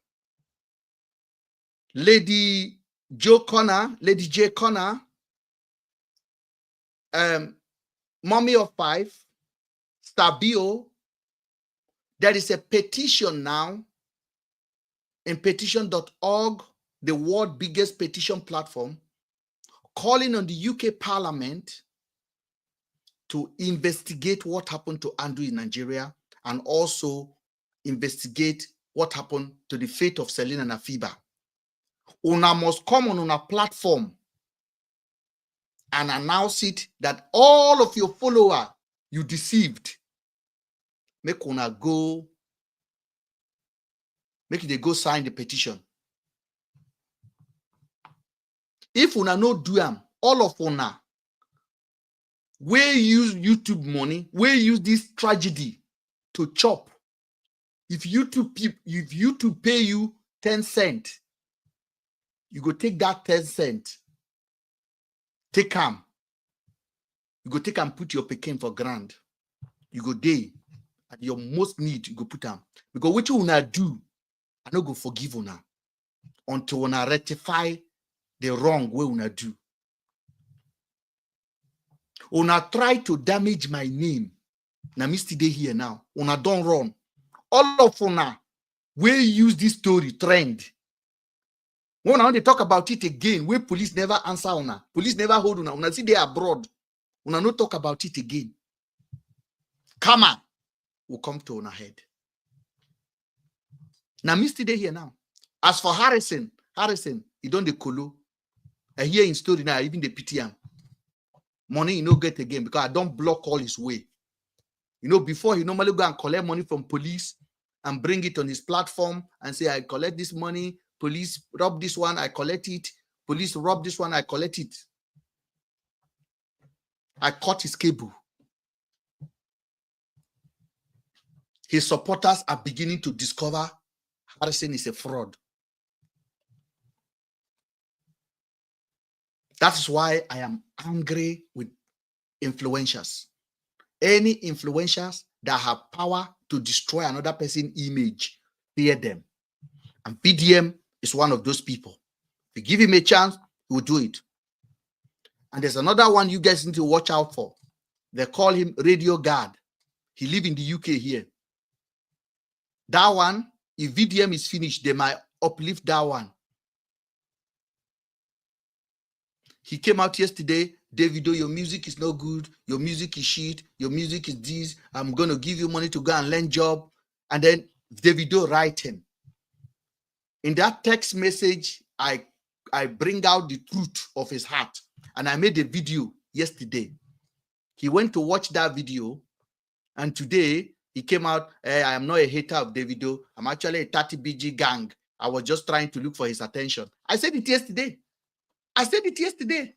Lady Joe Connor, Lady J. Connor, Mommy of Five, Stabio. There is a petition now in petition.org, the world's biggest petition platform, calling on the UK Parliament to investigate what happened to Andrew in Nigeria and also investigate what happened to the fate of Selena Nafiba. Una must come on a platform and announce it that all of your followers you deceived. Make una go, make they go sign the petition. If una no do them, all of una, we use YouTube money, we use this tragedy to chop. If YouTube pay you 10 cents, you go take that 10 cents, take them. You go take and put your pecan for grand. You go day at your most need, you go put them. Because what you wanna do, I no go forgive una until una rectify the wrong way una do. Una try to damage my name. Na me still dey here now. Una don't run. All of una will use this story trend. When I want to talk about it again, where police never answer una, police never hold una. Una see they abroad. Una no talk about it again. Karma will come to una head. Now me still dey here now. As for Harrison, he don't the colo. I hear in story now, even the PTM. Money he no get again because I don't block all his way. You know, before he normally go and collect money from police and bring it on his platform and say, I collect this money, police rob this one, I collect it. Police rob this one, I collect it. I cut his cable. His supporters are beginning to discover Harrison is a fraud. That is why I am angry with influencers. Any influencers that have power to destroy another person's image, fear them. And PDM is one of those people. If you give him a chance, he will do it. And there's another one you guys need to watch out for. They call him Radio Guard. He lives in the UK here. That one, if VDM is finished, they might uplift that one. He came out yesterday, Davido, your music is no good. Your music is shit. Your music is this. I'm going to give you money to go and learn job. And then Davido write him. In that text message, I bring out the truth of his heart. And I made a video yesterday. He went to watch that video. And today, he came out, I am not a hater of Davido. I'm actually a 30BG gang. I was just trying to look for his attention. I said it yesterday. I said it yesterday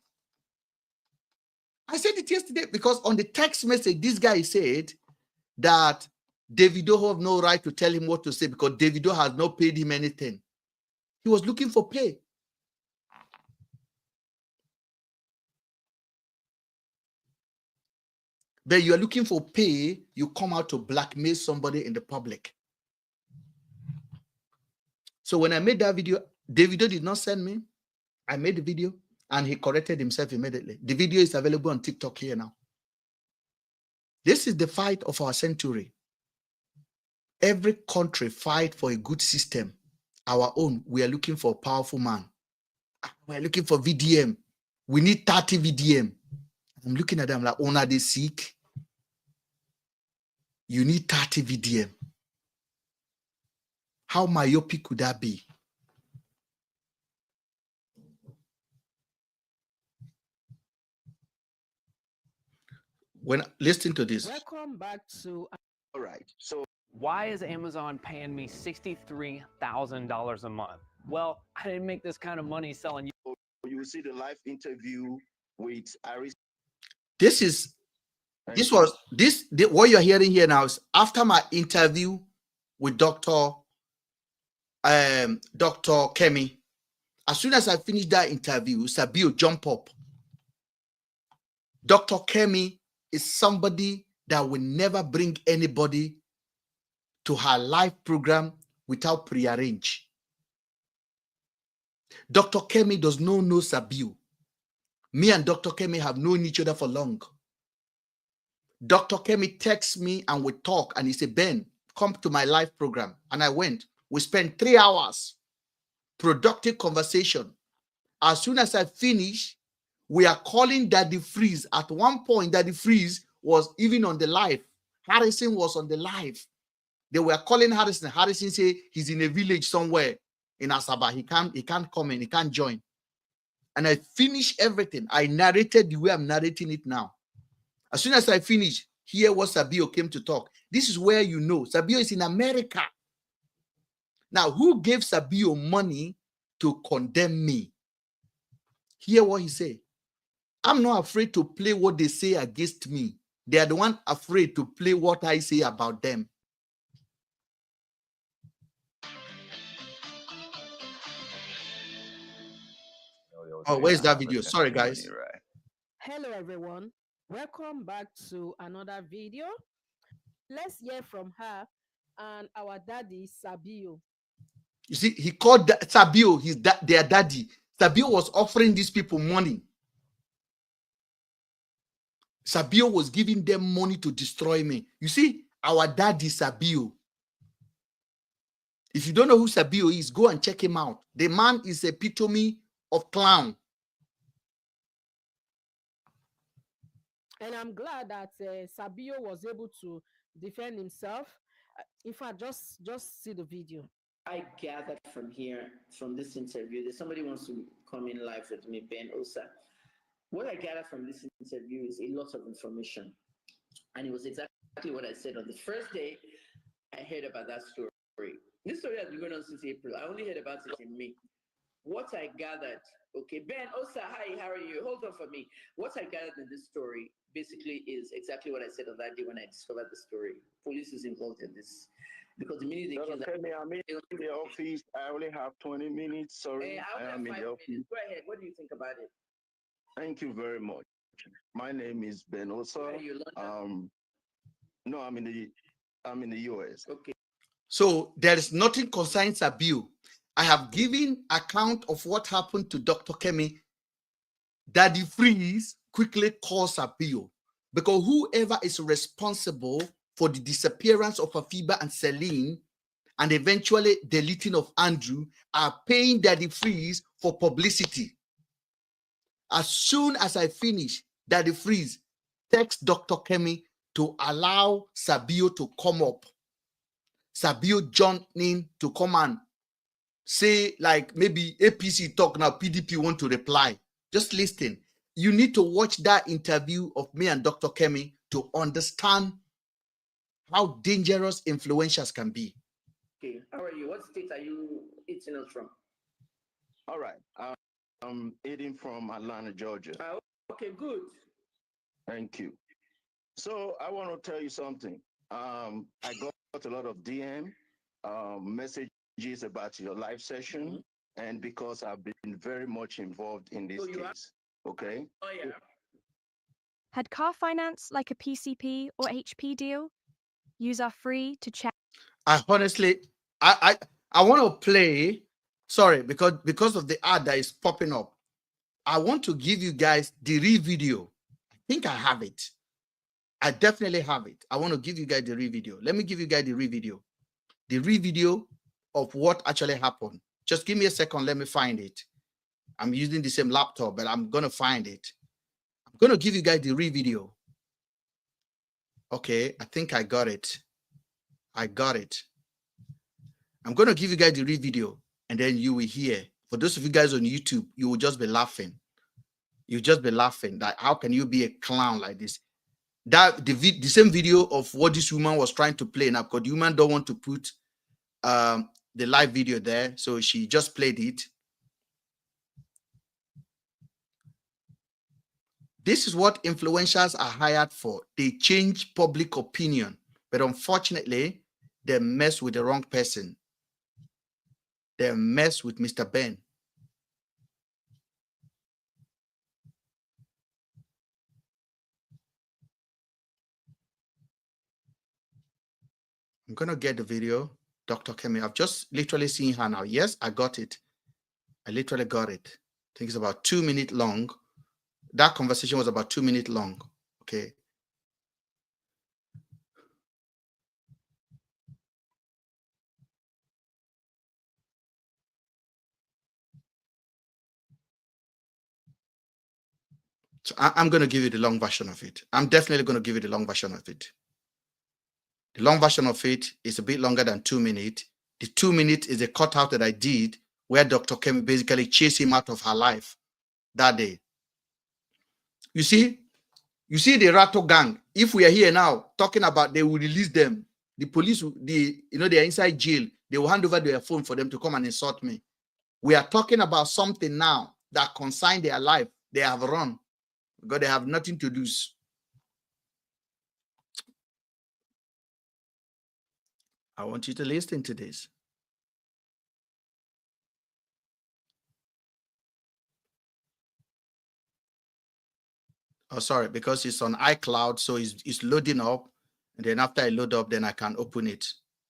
because on the text message, this guy said that Davido have no right to tell him what to say because Davido has not paid him anything. He was looking for pay. But you are looking for pay, you come out to blackmail somebody in the public. So when I made that video, Davido did not send me. I made the video and he corrected himself immediately. The video is available on TikTok here now. This is the fight of our century. Every country fight for a good system. Our own, we are looking for a powerful man. We are looking for VDM. We need 30 VDM. I'm looking at them like, are they sick? You need 30 VDM. How myopic could that be? When listening to this. Welcome back to. All right. So why is Amazon paying me $63,000 a month? Well, I didn't make this kind of money selling you. You will see the live interview with Iris. What you're hearing here now is after my interview with Dr. Kemi. As soon as I finished that interview, Sabio jump up. Dr. Kemi is somebody that will never bring anybody to her live program without prearrange. Dr. Kemi does not know Sabio. Me and Dr. Kemi have known each other for long. Dr. Kemi texts me and we talk and he said, Ben, come to my live program. And I went. We spent 3 hours. Productive conversation. As soon as I finish, we are calling Daddy Freeze. At one point, Daddy Freeze was even on the live. Harrison was on the live. They were calling Harrison. Harrison said he's in a village somewhere in Asaba. He can't come in. He can't join. And I finished everything. I narrated the way I'm narrating it now. As soon as I finished, here was Sabio came to talk. This is where you know Sabio is in America. Now, who gave Sabio money to condemn me? Hear what he said. I'm not afraid to play what they say against me. They are the one afraid to play what I say about them. Oh, where's that video? Sorry, guys. Hello, everyone. Welcome back to another video. Let's hear from her and our daddy, Sabio. You see, he called Sabio their daddy. Sabio was offering these people money. Sabio was giving them money to destroy me. You see, our daddy, Sabio. If you don't know who Sabio is, go and check him out. The man is an epitome of clown. And I'm glad that Sabio was able to defend himself. In fact, just see the video. I gathered from this interview, that somebody wants to come in live with me, Ben Osa. What I gathered from this interview is a lot of information. And it was exactly what I said on the first day I heard about that story. This story has been going on since April. I only heard about it in May. What I gathered, okay, Ben Osa, hi, how are you? Hold on for me. What I gathered in this story basically is exactly what I said on that day when I discovered the story. Police is involved in this. Because the minute they kill I'm in the office. I only have 20 minutes. Sorry, I am in the office. Go ahead. What do you think about it? Thank you very much. My name is Ben Osa. Where are you, London? No, I'm in the US. Okay. So there is nothing concerning Sabio. I have given account of what happened to Dr. Kemi. Daddy Freeze quickly calls Sabio because whoever is responsible for the disappearance of Afiba and Celine and eventually deleting of Andrew are paying Daddy Freeze for publicity. As soon as I finish, Daddy Freeze texts Dr. Kemi to allow Sabio to come up. Sabio joined in to come and say, like, maybe APC talk now, PDP want to reply. Just listen. You need to watch that interview of me and Dr. Kemi to understand how dangerous influencers can be. Okay, how are you? What state are you eating us from? All right. I'm eating from Atlanta, Georgia. Okay, good. Thank you. So I want to tell you something. I got a lot of DM messages about your live session, and because I've been very much involved in this case. Okay. Oh yeah. Had car finance like a PCP or HP deal? Use our free to check. I honestly, I want to play. Sorry, because of the ad that is popping up. I want to give you guys the real video. I think I have it. I definitely have it. I want to give you guys the real video. Let me give you guys the real video. The real video of what actually happened. Just give me a second. Let me find it. I'm using the same laptop, but I'm going to find it. I'm going to give you guys the real video. Okay, I think I got it. I got it. I'm going to give you guys the real video, and then you will hear. For those of you guys on YouTube, you will just be laughing. You'll just be laughing. That how can you be a clown like this? That the same video of what this woman was trying to play now, because the woman don't want to put the live video there, so she just played it. This is what influencers are hired for. They change public opinion, but unfortunately, they mess with the wrong person. They mess with Mr. Ben. I'm going to get the video. Dr. Kemi, I've just literally seen her now. Yes, I got it. I literally got it. I think it's about 2 minutes long. That conversation was about 2 minutes long. Okay. So I'm going to give you the long version of it. I'm definitely going to give you the long version of it. The long version of it is a bit longer than 2 minutes. The 2 minutes is a cutout that I did where Dr. Kemi basically chased him out of her life that day. You see the Rattle gang. If we are here now talking about they will release them, the police, they're inside jail. They will hand over their phone for them to come and insult me. We are talking about something now that concerns their life. They have run because they have nothing to lose. I want you to listen to this. Oh, sorry, because it's on iCloud, so it's loading up, and then after I load up, then I can open it.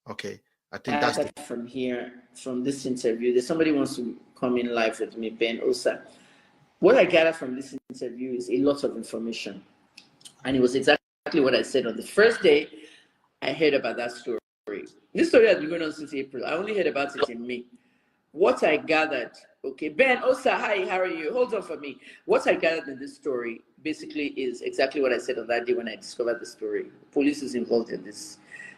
Okay, I think that's from here, from this interview. There's somebody wants to come in live with me, Ben Osa. What I gathered from this interview is a lot of information, and it was exactly what I said on the first day I heard about that story. This story has been going on since April. I only heard about it in May. What I gathered, okay, Ben Osa, hi, how are you? Hold on for me. What I gathered in this story basically is exactly what I said on that day when I discovered the story. Police is involved in this.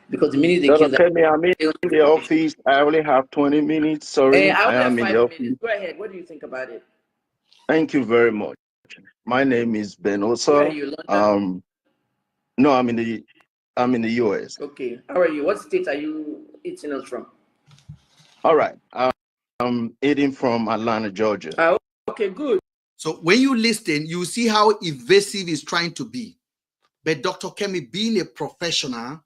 Because the minute they killed me, I'm in the office. I only have 20 minutes. Sorry, I am in the office. minutes. Go ahead. What do you think about it? Thank you very much. My name is Ben Osa. Where are you, London? No, I'm in the US. Okay. How are you? What state are you eating us from? All right. I'm eating from Atlanta, Georgia. Okay, good. So when you listen, you see how evasive he's trying to be. But Dr. Kemi, being a professional,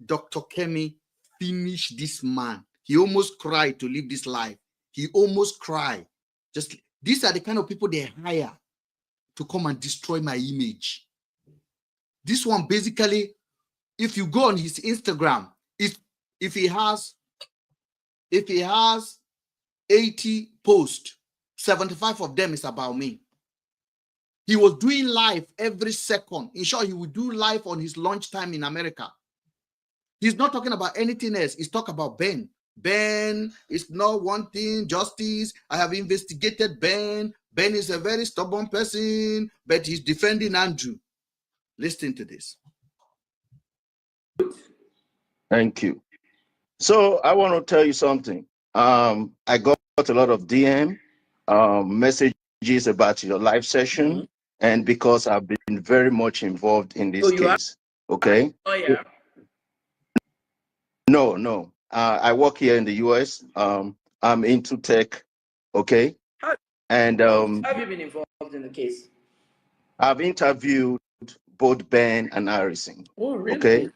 Dr. Kemi finished this man. He almost cried to live this life. He almost cried. Just these are the kind of people they hire to come and destroy my image. This one basically, if you go on his Instagram, if he has 80 posts, 75 of them is about me. He was doing live every second. In short, he would do live on his lunchtime in America. He's not talking about anything else. He's talking about Ben. Ben is not wanting justice. I have investigated Ben. Ben is a very stubborn person, but he's defending Andrew. Listen to this. Thank you. So I want to tell you something. I got a lot of DM messages about your live session, and because I've been very much involved in this case. Okay. Oh yeah. No. I work here in the US. I'm into tech. Okay. And have you been involved in the case? I've interviewed both Ben and Harrison. Oh, really? Okay.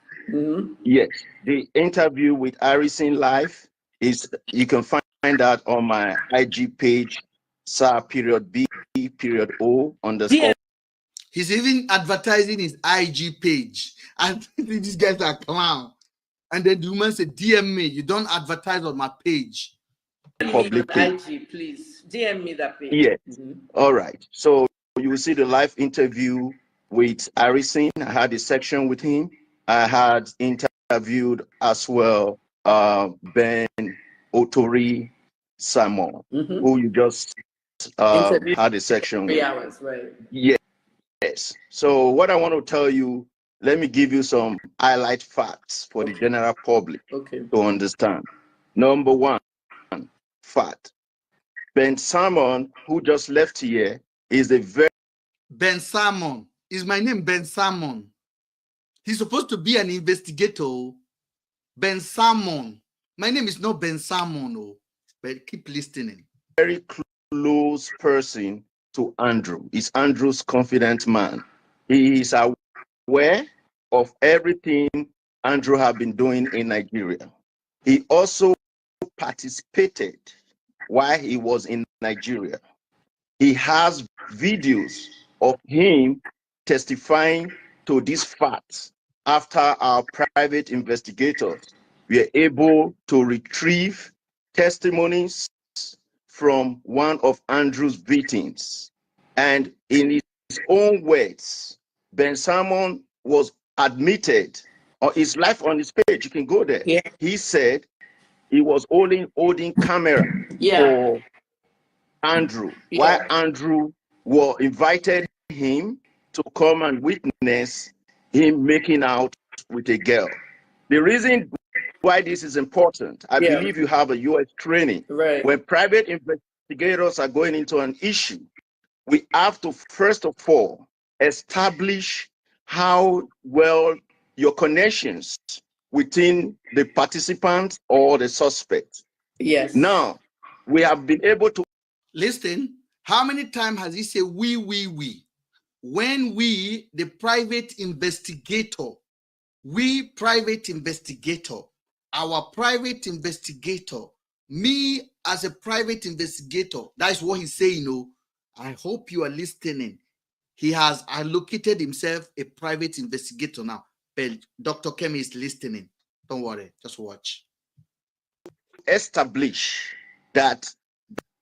Yes. The interview with Harrison live is, you can find that on my IG page, SAR.B.O_. He's even advertising his IG page. And these guys are clown. And then the woman said, DM me. You don't advertise on my page. Public page. IG, please. DM me that page. Yes. All right. So you will see the live interview with Harrison. I had a section with him. I had interviewed as well Ben Otori Simon, Mm-hmm. who you just Interview had a section 3 with. hours, right? Yes. So what I want to tell you, let me give you some highlight facts for the Okay. general public Okay. to understand. Number one, fact. Ben Simon, who just left here, is a very Ben Salmon. Is my name Ben Salmon? He's supposed to be an investigator. Ben Salmon. My name is not Ben Salmon, oh, but keep listening. very close person to Andrew. He's Andrew's confident man. He is aware of everything Andrew have been doing in Nigeria. He also participated while he was in Nigeria. He has videos of him testifying to these facts after our private investigators were able to retrieve testimonies from one of Andrew's victims. And in his own words, Ben Salmon was admitted, or his life on his page, you can go there. Yeah. He said he was holding camera Yeah. for Andrew, while Yeah. Andrew invited him to come and witness him making out with a girl. The reason why this is important, I Yeah. believe you have a US training. Right. When private investigators are going into an issue, we have to first of all establish how well your connections within the participant or the suspect. Yes. Now, we have been able to Listen, how many times has he said we? When we, the private investigator, our private investigator, me as a private investigator, that's what he's saying. Oh, I hope you are listening. He has allocated himself a private investigator now. But Dr. Kemi is listening. Don't worry, just watch. establish that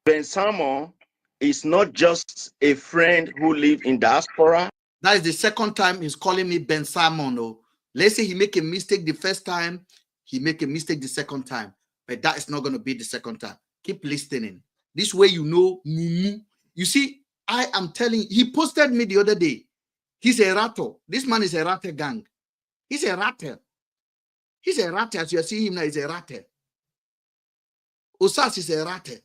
Ben Salmon is not just a friend who lives in diaspora. That is the second time he's calling me Ben Salmon. Oh, let's say he make a mistake the first time, he make a mistake the second time, but that is not going to be the second time. Keep listening. This way, you know, Mumu. You see, I am telling you, he posted me the other day. He's a rattle. This man is a rattle gang. He's a rattle. He's a rattle. As you see him now, he's a rattle. Osas is a rattle.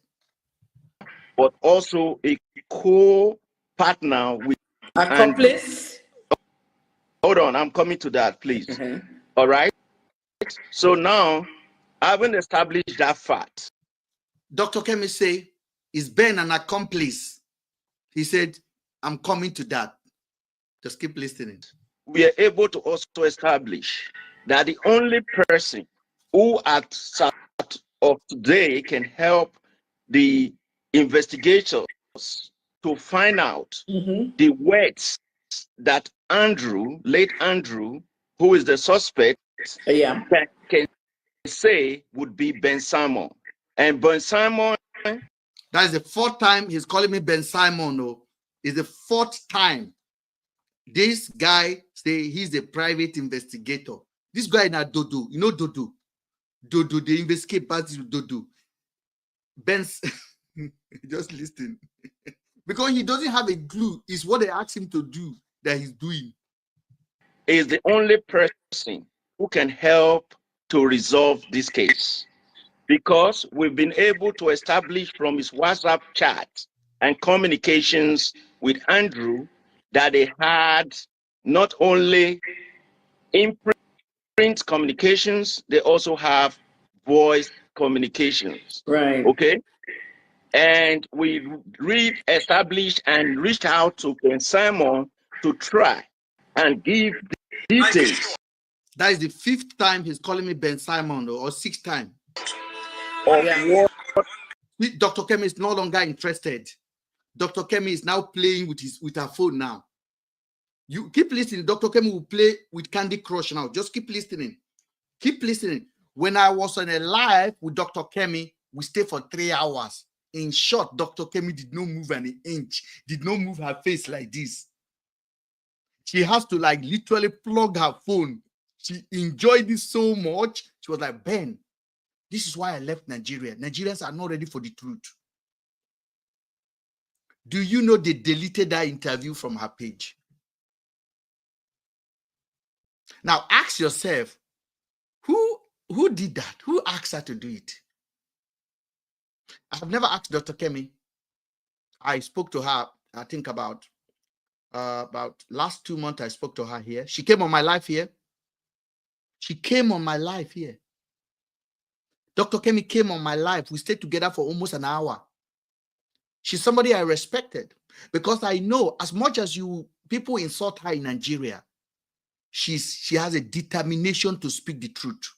But also a co-partner with accomplice. Hold on, I'm coming to that, please. Uh-huh. All right. So now, having established that fact, Dr. Kemi say, is Ben an accomplice? He said, I'm coming to that. Just keep listening. we are able to also establish that the only person who at start of today can help the investigators to find out the words that late Andrew, who is the suspect, Yeah. can say would be Ben Salmon. And Ben Salmon, that is the fourth time he's calling me Ben Salmon. No, it's the fourth time. This guy say he's a private investigator. This guy na Dodo, you know Dodo, the investigate party Dodo. Ben, just listen, because he doesn't have a clue. It's what they ask him to do that he's doing. Is the only person who can help to resolve this case, because we've been able to establish from his WhatsApp chat and communications with Andrew that they had not only in-print communications, they also have voice communications. Right. Okay. And we established and reached out to Ben Salmon to try and give details. That is the fifth time he's calling me Ben Salmon, or sixth time. Of what Dr. Kemi is no longer interested. Dr. Kemi is now playing with her phone now. You keep listening. Dr. Kemi will play with Candy Crush now. Just keep listening. Keep listening. When I was on a live with Dr. Kemi, we stayed for 3 hours. In short, Dr. Kemi did not move an inch, did not move her face like this. She has to like literally plug her phone. She enjoyed this so much. She was like, Ben, this is why I left Nigeria. Nigerians are not ready for the truth. Do you know they deleted that interview from her page? Now ask yourself, who did that? Who asked her to do it? I've never asked Dr. Kemi. I spoke to her, I think about last 2 months. I spoke to her here. She came on my live here. She came on my live here. Dr. Kemi came on my live. We stayed together for almost an hour. She's somebody I respected because I know as much as people insult her in Nigeria, she has a determination to speak the truth.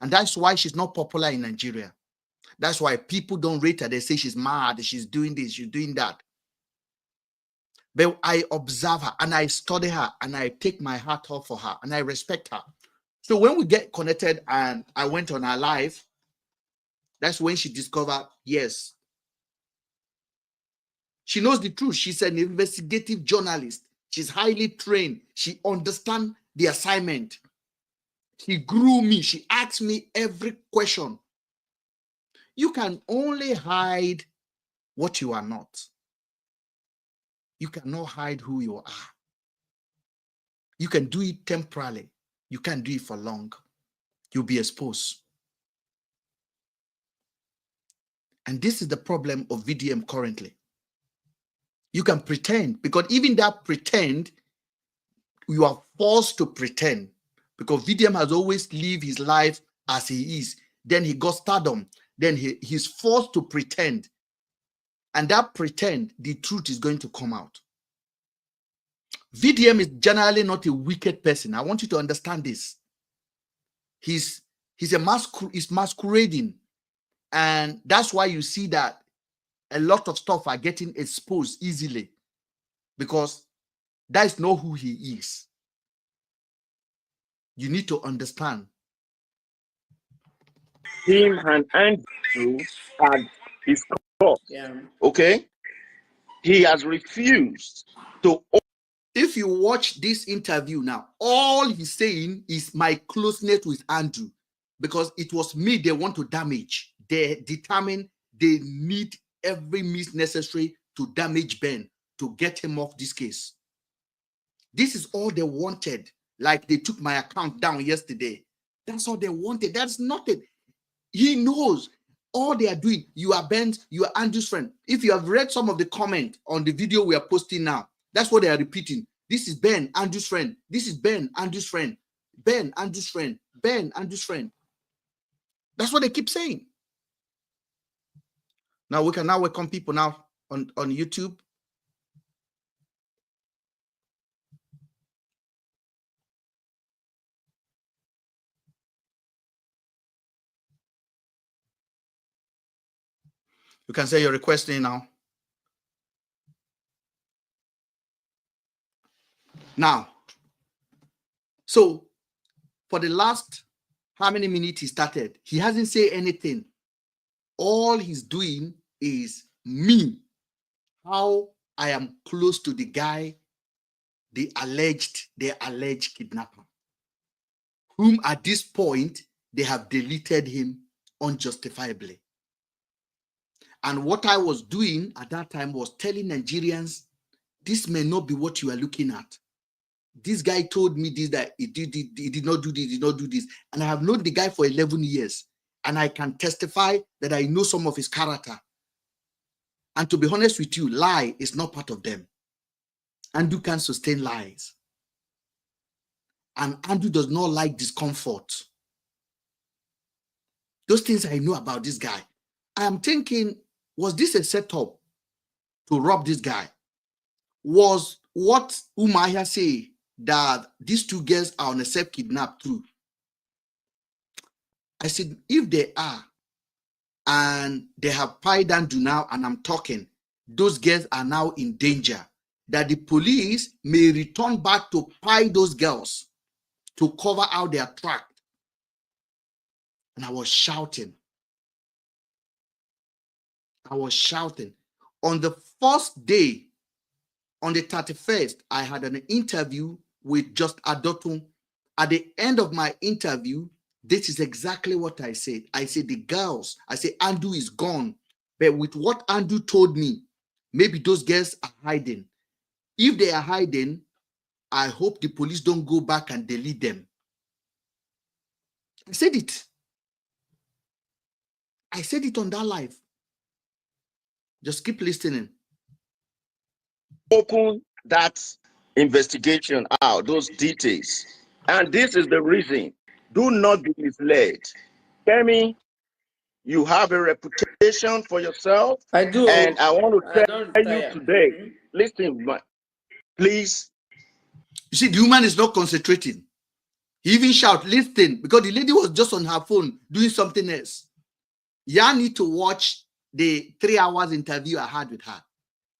And that's why she's not popular in Nigeria. That's why people don't rate her. They say she's mad, she's doing this, she's doing that. But I observe her and I study her and I take my heart off for her and I respect her. So when we get connected and I went on her live, that's when she discovered, yes, she knows the truth. She's an investigative journalist. She's highly trained. She understands the assignment. She grew me. She asked me every question. You can only hide what you are not. You cannot hide who you are. You can do it temporarily. You can't do it for long. You'll be exposed. And this is the problem of VDM currently. You can pretend, because even that pretend, you are forced to pretend, because VDM has always lived his life as he is. Then he got stardom. Then he's forced to pretend. And that pretend, the truth is going to come out. VDM is generally not a wicked person. I want you to understand this. He's masquerading. And that's why you see that a lot of stuff are getting exposed easily, because that is not who he is. You need to understand. Him and Andrew had his cause. Yeah. Okay? He has refused to. If you watch this interview now, all he's saying is my closeness with Andrew, because it was me they want to damage. They determine they need every means necessary to damage Ben, to get him off this case. This is all they wanted. Like they took my account down yesterday. That's all they wanted. That's nothing. He knows all they are doing. You are Ben's, you are Andrew's friend. If you have read some of the comment on the video we are posting now, that's what they are repeating. This is Ben, Andrew's friend. This is Ben, Andrew's friend. Ben, Andrew's friend. Ben, Andrew's friend. That's what they keep saying. Now we can welcome people now on YouTube. You can say you're requesting now. Now, so for the last how many minutes he started, he hasn't said anything. All he's doing is me, how I am close to the guy, the alleged kidnapper, whom at this point they have deleted him unjustifiably. And what I was doing at that time was telling Nigerians, this may not be what you are looking at. This guy told me this, that he did not do this, did not do this. And I have known the guy for 11 years. And I can testify that I know some of his character. And to be honest with you, lie is not part of them. Andrew can sustain lies. And Andrew does not like discomfort. Those things I know about this guy. I am thinking, was this a setup to rob this guy? Was what Umaya say that these two girls are on a self-kidnap true? I said, if they are, and they have pied Andrew now, and I'm talking, those girls are now in danger, that the police may return back to pie those girls to cover out their track. And I was shouting. I was shouting. On the first day On the 31st, I had an interview with Just Adotun. At the end of my interview, this is exactly what I said. I said, the girls, I said, Andu is gone. But with what Andu told me, maybe those girls are hiding. If they are hiding, I hope the police don't go back and delete them. I said it. I said it on that live. Just keep listening. Open that investigation out, those details. And this is the reason. Do not be misled. Kemi, you have a reputation for yourself. I do. And I want to I tell don't you tire. today, listen, please. You see, the woman is not concentrating. He even shout, listen, because the lady was just on her phone doing something else. You need to watch the 3 hours interview I had with her.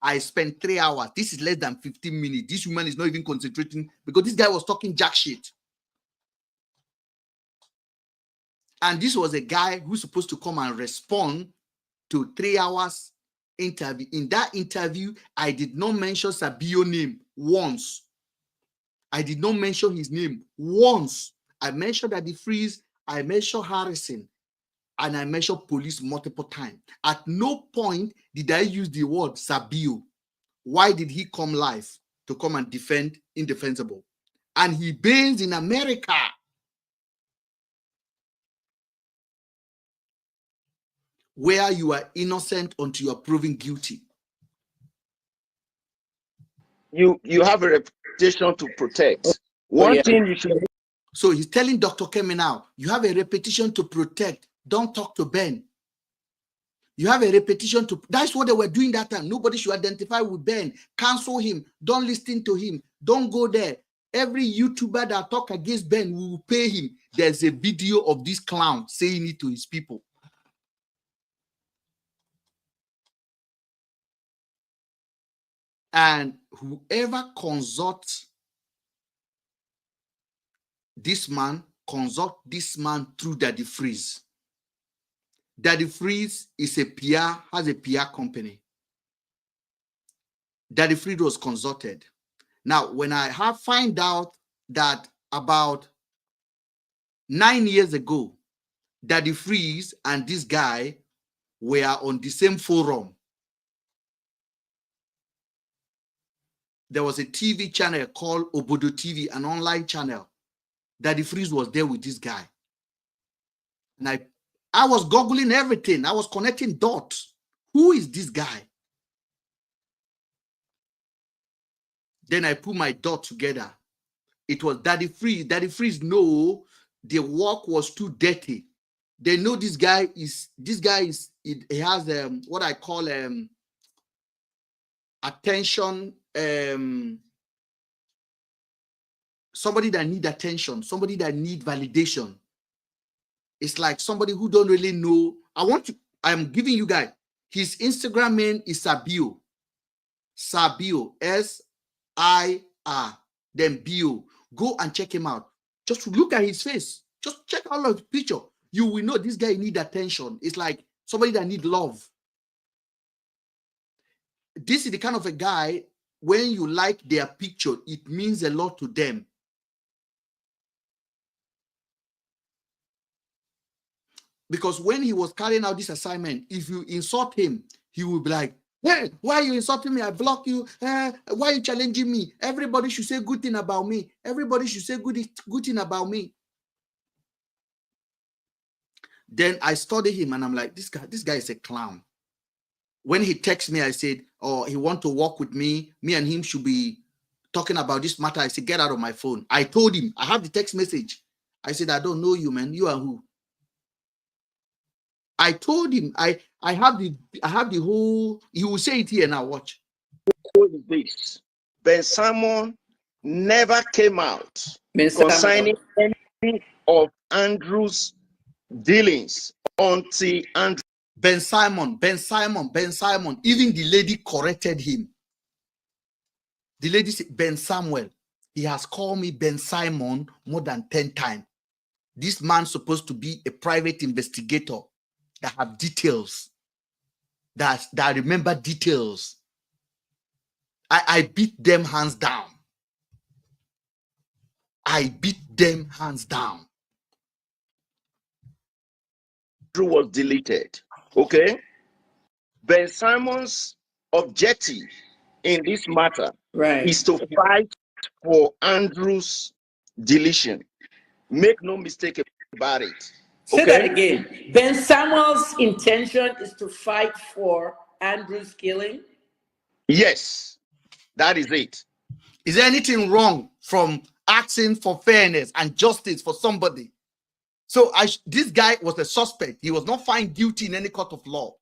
I spent 3 hours. This is less than 15 minutes. This woman is not even concentrating because this guy was talking jack shit. And this was a guy who's supposed to come and respond to 3 hours interview. In that interview, I did not mention Sabio's name once. I did not mention his name once. I mentioned Daddy Freeze, I mentioned Harrison, and I mentioned police multiple times. At no point did I use the word Sabio. Why did he come live to come and defend indefensible? And he based in America. Where you are innocent until you are proven guilty. You have a reputation to protect. One thing you should. So he's telling Dr. Kemi now, you have a reputation to protect. Don't talk to Ben. You have a repetition to, that's what they were doing that time. Nobody should identify with Ben. Cancel him. Don't listen to him. Don't go there. Every YouTuber that talk against Ben, we will pay him. There's a video of this clown saying it to his people. And whoever consults this man, consult this man through Daddy Freeze. Daddy Freeze is a PR, has a PR company. Daddy Freeze was consulted. Now, when I have find out that about 9 years ago, Daddy Freeze and this guy were on the same forum. There was a TV channel called Obodo TV, an online channel. Daddy Freeze was there with this guy. And I was googling everything. I was connecting dots. Who is this guy? Then I put my dots together. It was Daddy Freeze. Daddy Freeze know the work was too dirty. They know this guy is, he has what I call attention, somebody that need attention, somebody that need validation. It's like somebody who don't really know. I'm giving you guys, his Instagram name is Sabio. Sabio, S-I-R, then Bio. Go and check him out. Just look at his face. Just check out his picture. You will know this guy need attention. It's like somebody that need love. This is the kind of a guy, when you like their picture, it means a lot to them. Because when he was carrying out this assignment, if you insult him, he will be like, hey, why are you insulting me? I block you. Why are you challenging me? Everybody should say good thing about me. Everybody should say good thing about me. Then I study him and I'm like, this guy is a clown. When he texts me, I said, oh, he want to work with me. Me and him should be talking about this matter. I said, get out of my phone. I told him, I have the text message. I said, I don't know you, man. You are who? I told him, I have the whole, he will say it here now, watch. This Ben Simon never came out concerning any of Andrew's dealings until Andrew. Ben Simon. Even the lady corrected him. The lady said, Ben Samuel, he has called me Ben Simon more than 10 times. This man's supposed to be a private investigator that have details, that remember details. I beat them hands down. I beat them hands down. Was deleted. Okay. Ben Simon's objective in this matter Right. is to fight for Andrew's deletion. Make no mistake about it. Say that again. Ben Samuel's intention is to fight for Andrew's killing? Yes, that is it. Is there anything wrong from asking for fairness and justice for somebody? So this guy was a suspect. He was not found guilty in any court of law.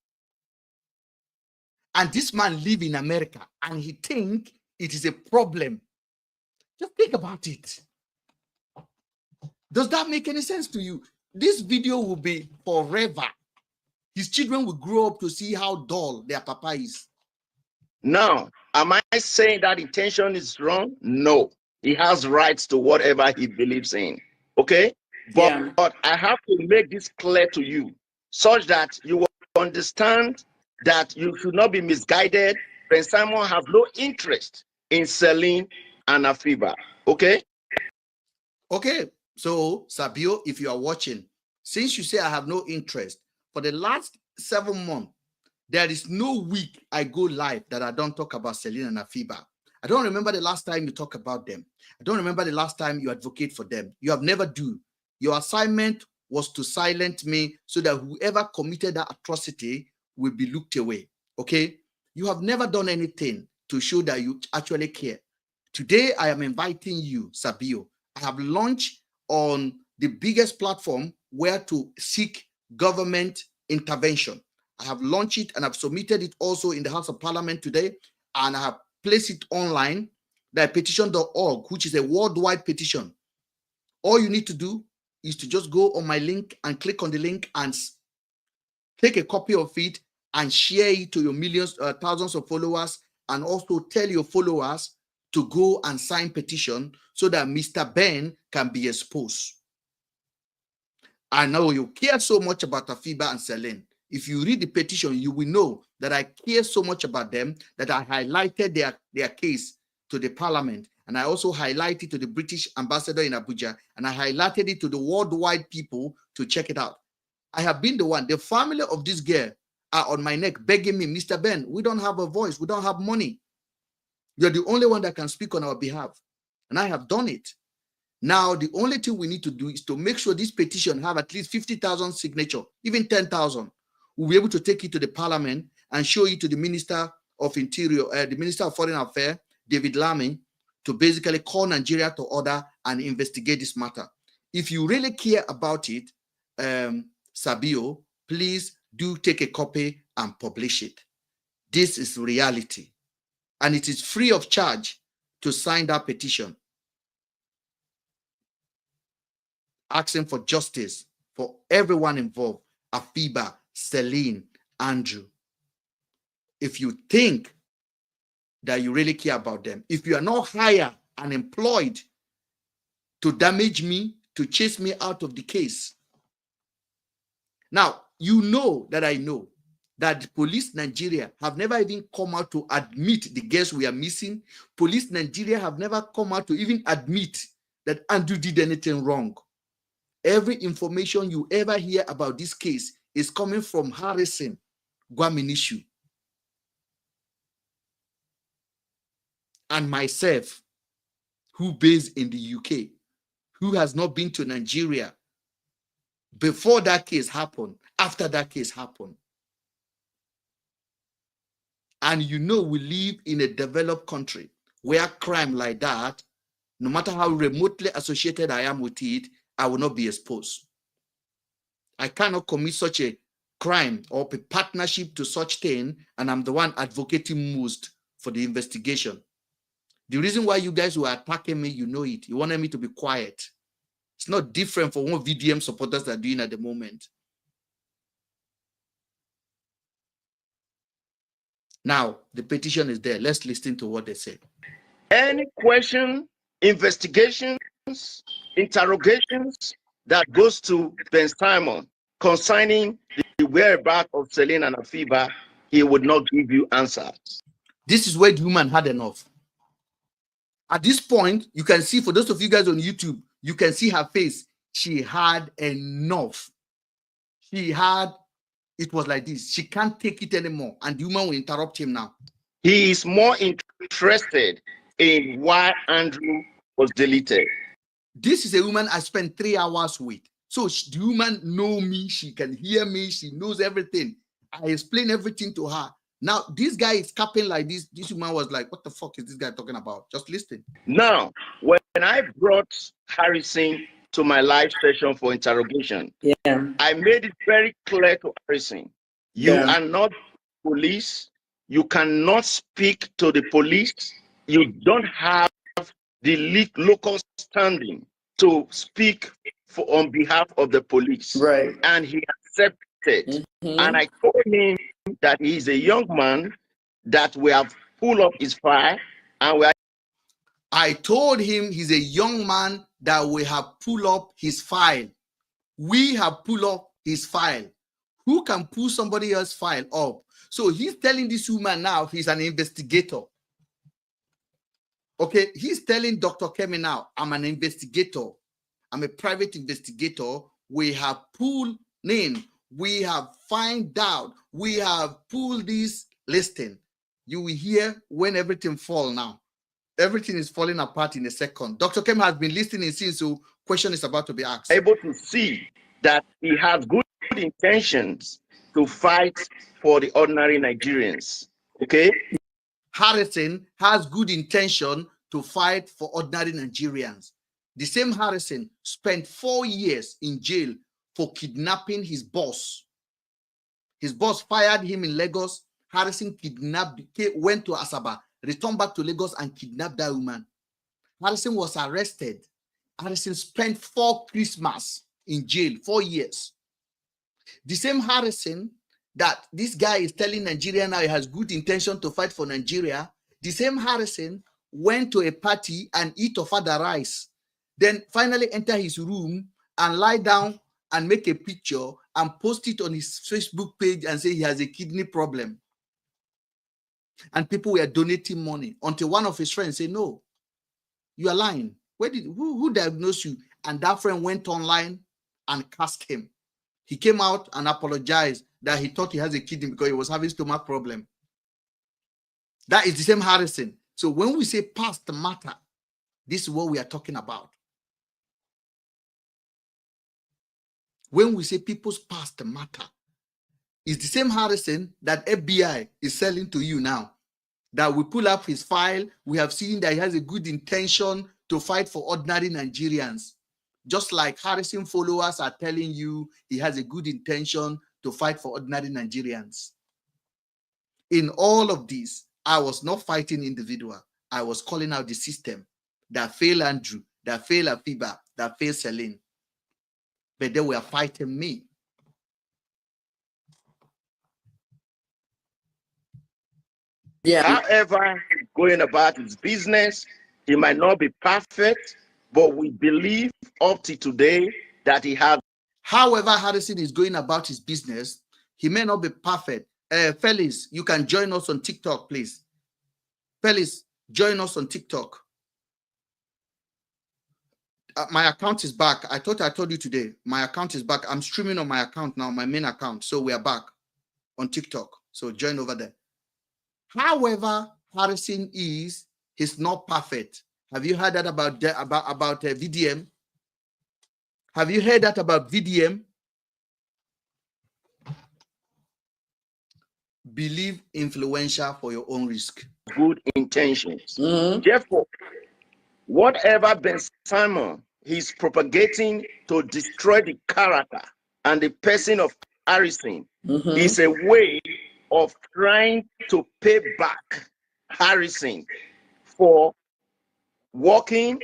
And this man lives in America and he thinks it is a problem. Just think about it. Does that make any sense to you? This video will be forever. His children will grow up to see how dull their papa is. Now, am I saying that intention is wrong? No. He has rights to whatever he believes in. Okay? But I have to make this clear to you such that you will understand that you should not be misguided. Ben Simon has no interest in Celine and Afiba. Okay? Okay. So, Sabio, if you are watching, since you say I have no interest, for the last 7 months, there is no week I go live that I don't talk about Celine and Afiba. I don't remember the last time you talk about them. I don't remember the last time you advocate for them. You have never do. Your assignment was to silence me so that whoever committed that atrocity will be looked away. Okay? You have never done anything to show that you actually care. Today, I am inviting you, Sabio. I have launched on the biggest platform where to seek government intervention. I have launched it and I've submitted it also in the House of Parliament today, and I have placed it online, the petition.org, which is a worldwide petition. All you need to do is to just go on my link and click on the link and take a copy of it and share it to your millions, thousands of followers, and also tell your followers to go and sign petition so that Mr. Ben can be exposed. I know you care so much about Afiba and Celine. If you read the petition, you will know that I care so much about them that I highlighted their case to the parliament. And I also highlighted to the British ambassador in Abuja, and I highlighted it to the worldwide people to check it out. I have been the one. The family of this girl are on my neck begging me, Mr. Ben, we don't have a voice. We don't have money. You're the only one that can speak on our behalf. And I have done it. Now, the only thing we need to do is to make sure this petition have at least 50,000 signatures, even 10,000. We'll be able to take it to the parliament and show it to the Minister of Interior, the Minister of Foreign Affairs, David Lammy, to basically call Nigeria to order and investigate this matter. If you really care about it, Sabio, please do take a copy and publish it. This is reality. And it is free of charge to sign that petition, asking for justice for everyone involved, Afiba, Celine, Andrew. If you think that you really care about them, if you are not hired and employed to damage me, to chase me out of the case. Now, you know that I know that Police Nigeria have never even come out to admit the girls we are missing. Police Nigeria have never come out to even admit that Andrew did anything wrong. Every information you ever hear about this case is coming from Harrison Gwaminishu and myself, who based in the UK, who has not been to Nigeria before that case happened, after that case happened. And you know we live in a developed country where crime like that, no matter how remotely associated I am with it, I will not be exposed. I cannot commit such a crime or a partnership to such thing, and I'm the one advocating most for the investigation. The reason why you guys were attacking me, you know it. You wanted me to be quiet. It's not different from what VDM supporters are doing at the moment. Now, the petition is there. Let's listen to what they say. Any question, investigations, interrogations that goes to Ben Simon concerning the whereabouts of Celine and Afiba, he would not give you answers. This is where the woman had enough. At this point, you can see, for those of you guys on YouTube, you can see her face. She had enough. It was like this. She can't take it anymore. And the woman will interrupt him now. He is more interested in why Andrew was deleted. This is a woman I spent 3 hours with. So the woman knows me. She can hear me. She knows everything. I explain everything to her. Now, this guy is capping like this. This woman was like, what the fuck is this guy talking about? Just listen. Now, when I brought Harrison to my live session for interrogation, I made it very clear to Harrison, you are not police. You cannot speak to the police. You don't have the local standing to speak on behalf of the police. Right. And he accepted. And I told him that he's a young man, that we have pulled up his file, and I told him he's a young man that we have pulled up his file. We have pulled up his file. Who can pull somebody else's file up? So he's telling this woman now he's an investigator. Okay, he's telling Dr. Kemi now, I'm an investigator. I'm a private investigator. We have pulled in. We have find out. We have pulled this listing. You will hear when everything fall now. Everything is falling apart in a second. Dr. Kemi has been listening since, so question is about to be asked. Able to see that he has good intentions to fight for the ordinary Nigerians. Okay? Harrison has good intention to fight for ordinary Nigerians. The same Harrison spent 4 years in jail for kidnapping his boss. His boss fired him in Lagos. Harrison kidnapped, went to Asaba, returned back to Lagos and kidnapped that woman. Harrison was arrested. Harrison spent 4 Christmas in jail, 4 years. The same Harrison that this guy is telling Nigeria now he has good intention to fight for Nigeria, the same Harrison went to a party and eat ofada rice, then finally enter his room and lie down and make a picture and post it on his Facebook page and say he has a kidney problem. And people were donating money until one of his friends said, no, you are lying. Who diagnosed you? And that friend went online and cast him. He came out and apologized that he thought he has a kidney because he was having stomach problem. That is the same Harrison. So when we say past matter, this is what we are talking about. When we say people's past matter, it's the same Harrison that FBI is selling to you now. That we pull up his file, we have seen that he has a good intention to fight for ordinary Nigerians. Just like Harrison followers are telling you he has a good intention to fight for ordinary Nigerians. In all of this, I was not fighting individual. I was calling out the system that failed Andrew, that failed Afiba, that failed Celine. But they were fighting me. Yeah. However, going about his business, he might not be perfect, but we believe up to today that he has. However, Harrison is going about his business, he may not be perfect. Felix, you can join us on TikTok, please. Felix, join us on TikTok. My account is back. I thought I told you today. My account is back. I'm streaming on my account now, my main account. So we are back on TikTok. So join over there. However, Harrison he's not perfect. Have you heard that about VDM? Have you heard that about VDM? Believe influential for your own risk. Good intentions. Therefore, whatever Ben Simon is propagating to destroy the character and the person of Harrison is a way of trying to pay back Harrison for working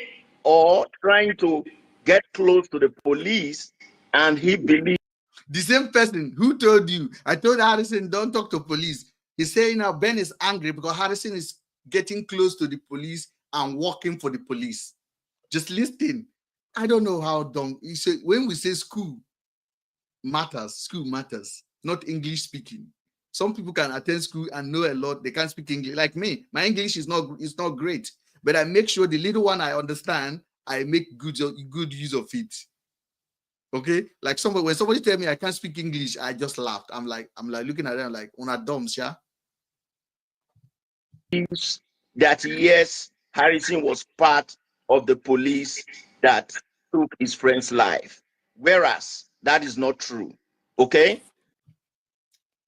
or trying to get close to the police, and he believes. The same person who told you, I told Harrison, don't talk to police. He's saying now Ben is angry because Harrison is getting close to the police and working for the police. Just listen. I don't know how dumb. When we say school matters, not English speaking. some people can attend school and know a lot. They can't speak English. Like me, my English is not great, but I make sure the little one I understand, I make good use of it. Okay, like when somebody tell me I can't speak English, I just laughed. I'm like looking at them like, "Una dumb, yeah." That yes, Harrison was part of the police that took his friend's life, whereas that is not true. Okay.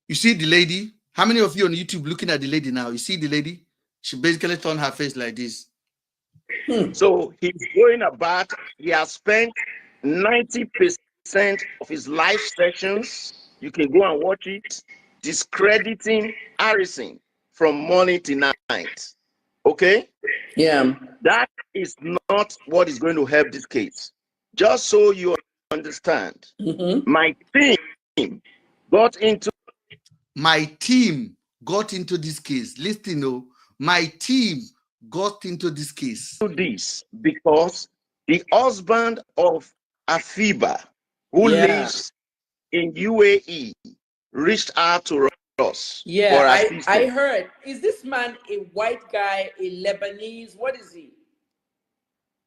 You see the lady? How many of you on YouTube looking at the lady now? You see the lady? She basically turned her face like this. So he's going about, he has spent 90% of his live sessions, you can go and watch it, discrediting Harrison from morning to night. Okay? Yeah. That is not what is going to help this case. Just so you understand, my team got into this case. Listen, my team got into this case. This because the husband of Afiba, who lives in UAE, reached out to us. Yeah, I heard. Is this man a white guy, a Lebanese? What is he?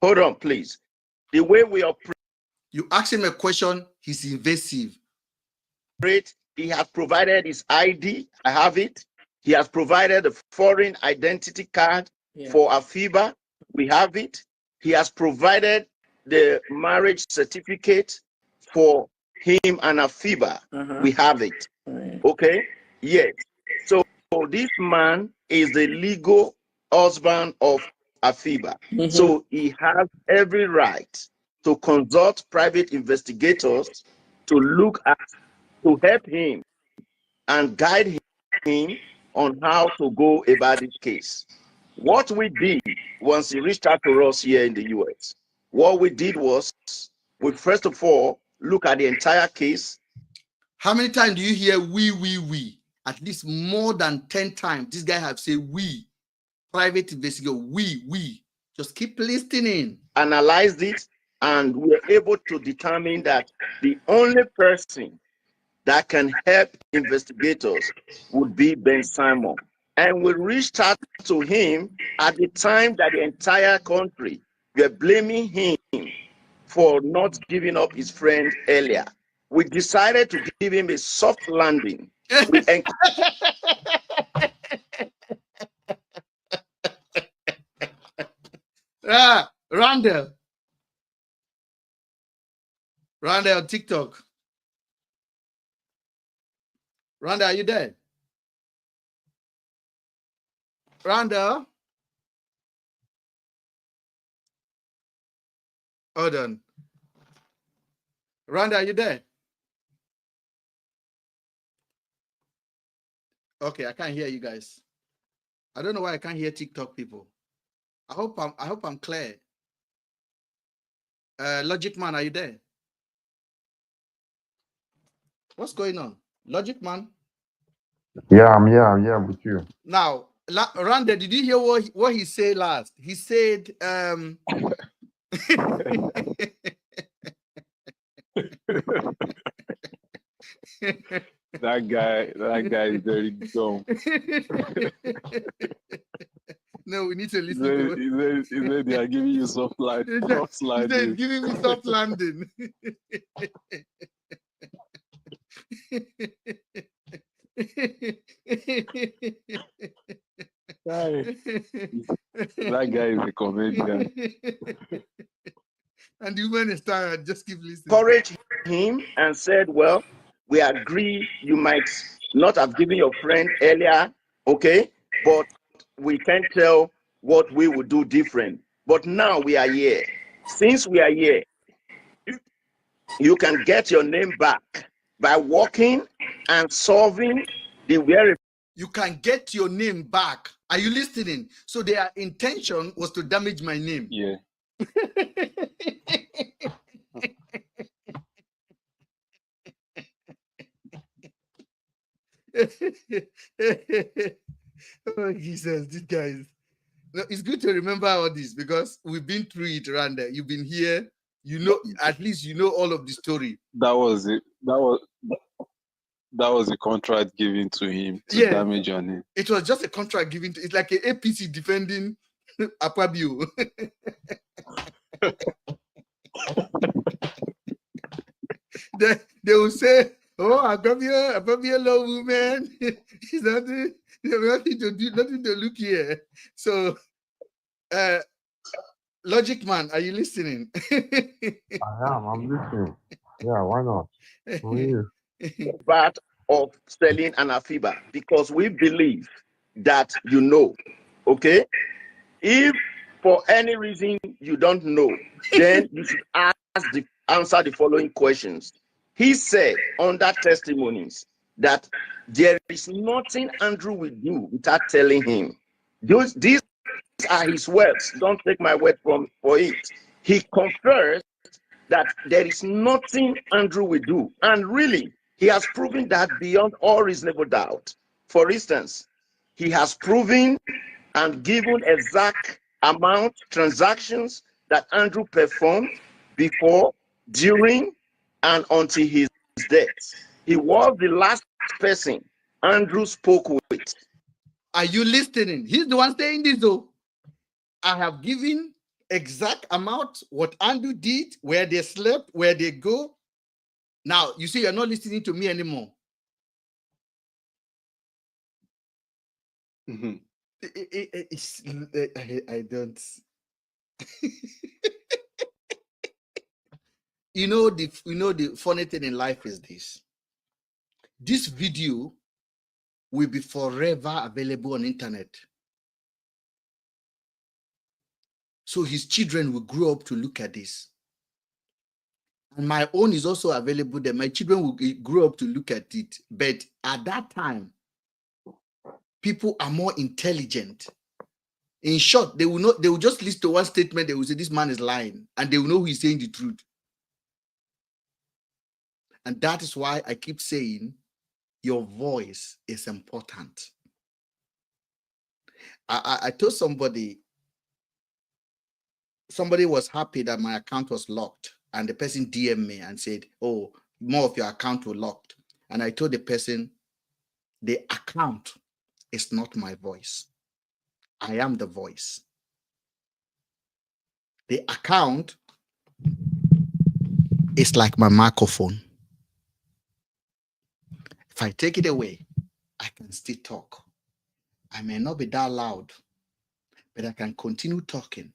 Hold on, please. The way we operate, you ask him a question, he's invasive. He has provided his ID. I have it. He has provided a foreign identity card for Afiba. We have it. He has provided the marriage certificate for him and Afiba. We have it. Okay? Yes. So this man is the legal husband of Afiba. So he has every right to consult private investigators to look at, to help him and guide him on how to go about this case. What we did once he reached out to us here in the US, what we did was we first of all look at the entire case. How many times do you hear we? At least more than 10 times. This guy have said we. Private investigator, we. Just keep listening. Analyzed it, and we were able to determine that the only person that can help investigators would be Ben Simon. And we reached out to him at the time that the entire country were blaming him for not giving up his friend earlier. We decided to give him a soft landing. Randall on TikTok. Randall, are you there? Randall? Hold on. Randall, are you there? Okay, I can't hear you guys. I don't know why I can't hear TikTok people. I hope I'm clear. Logic Man, are you there? What's going on? Logic Man? Yeah, I'm here with you. Now, Randa, did you hear what he said last? He said, that guy is very dumb. No, we need to listen to it. He said they are giving you soft landing. He's giving me soft landing. That guy is a comedian. And the woman is tired. Just keep listening. Encouraged him and said, well, we agree you might not have given your friend earlier, okay? But we can't tell what we would do different. But now we are here. Since we are here, you can get your name back by working and solving the very. You can get your name back. Are you listening? So their intention was to damage my name. Yeah. Oh, Jesus, these guys. No, it's good to remember all this because we've been through it, Randa. You've been here. You know, at least you know all of the story. That was it. That was a contract given to him to Yeah. damage your name. It was just a contract given to, it's like an APC defending Akpabio. they will say, oh, Akpabio love women. He's nothing to do, nothing to look here. So Logic Man, are you listening? I'm listening. Yeah, why not? Part of selling an afiba because we believe that you know. Okay, if for any reason you don't know, then you should answer the following questions. He said under testimonies that there is nothing Andrew will do without telling him. These are his words. Don't take my word for it. He confessed that there is nothing Andrew will do. And really, he has proven that beyond all reasonable doubt. For instance, he has proven and given exact amount transactions that Andrew performed before, during, and until his death. He was the last person Andrew spoke with. Are you listening? He's the one saying this though. I have given exact amount what Andrew did, where they slept, where they go. Now you see, you're not listening to me anymore. Mm-hmm. I don't. You know the funny thing in life is this. This video will be forever available on internet. So his children will grow up to look at this. And my own is also available there. My children will grow up to look at it. But at that time, people are more intelligent. In short, they will just listen to one statement, they will say this man is lying, and they will know he's saying the truth. And that is why I keep saying your voice is important. I told somebody was happy that my account was locked, and the person DM'd me and said, oh, more of your account were locked. And I told the person, the account is not my voice. I am the voice. The account is like my microphone. If I take it away, I can still talk. I may not be that loud, but I can continue talking.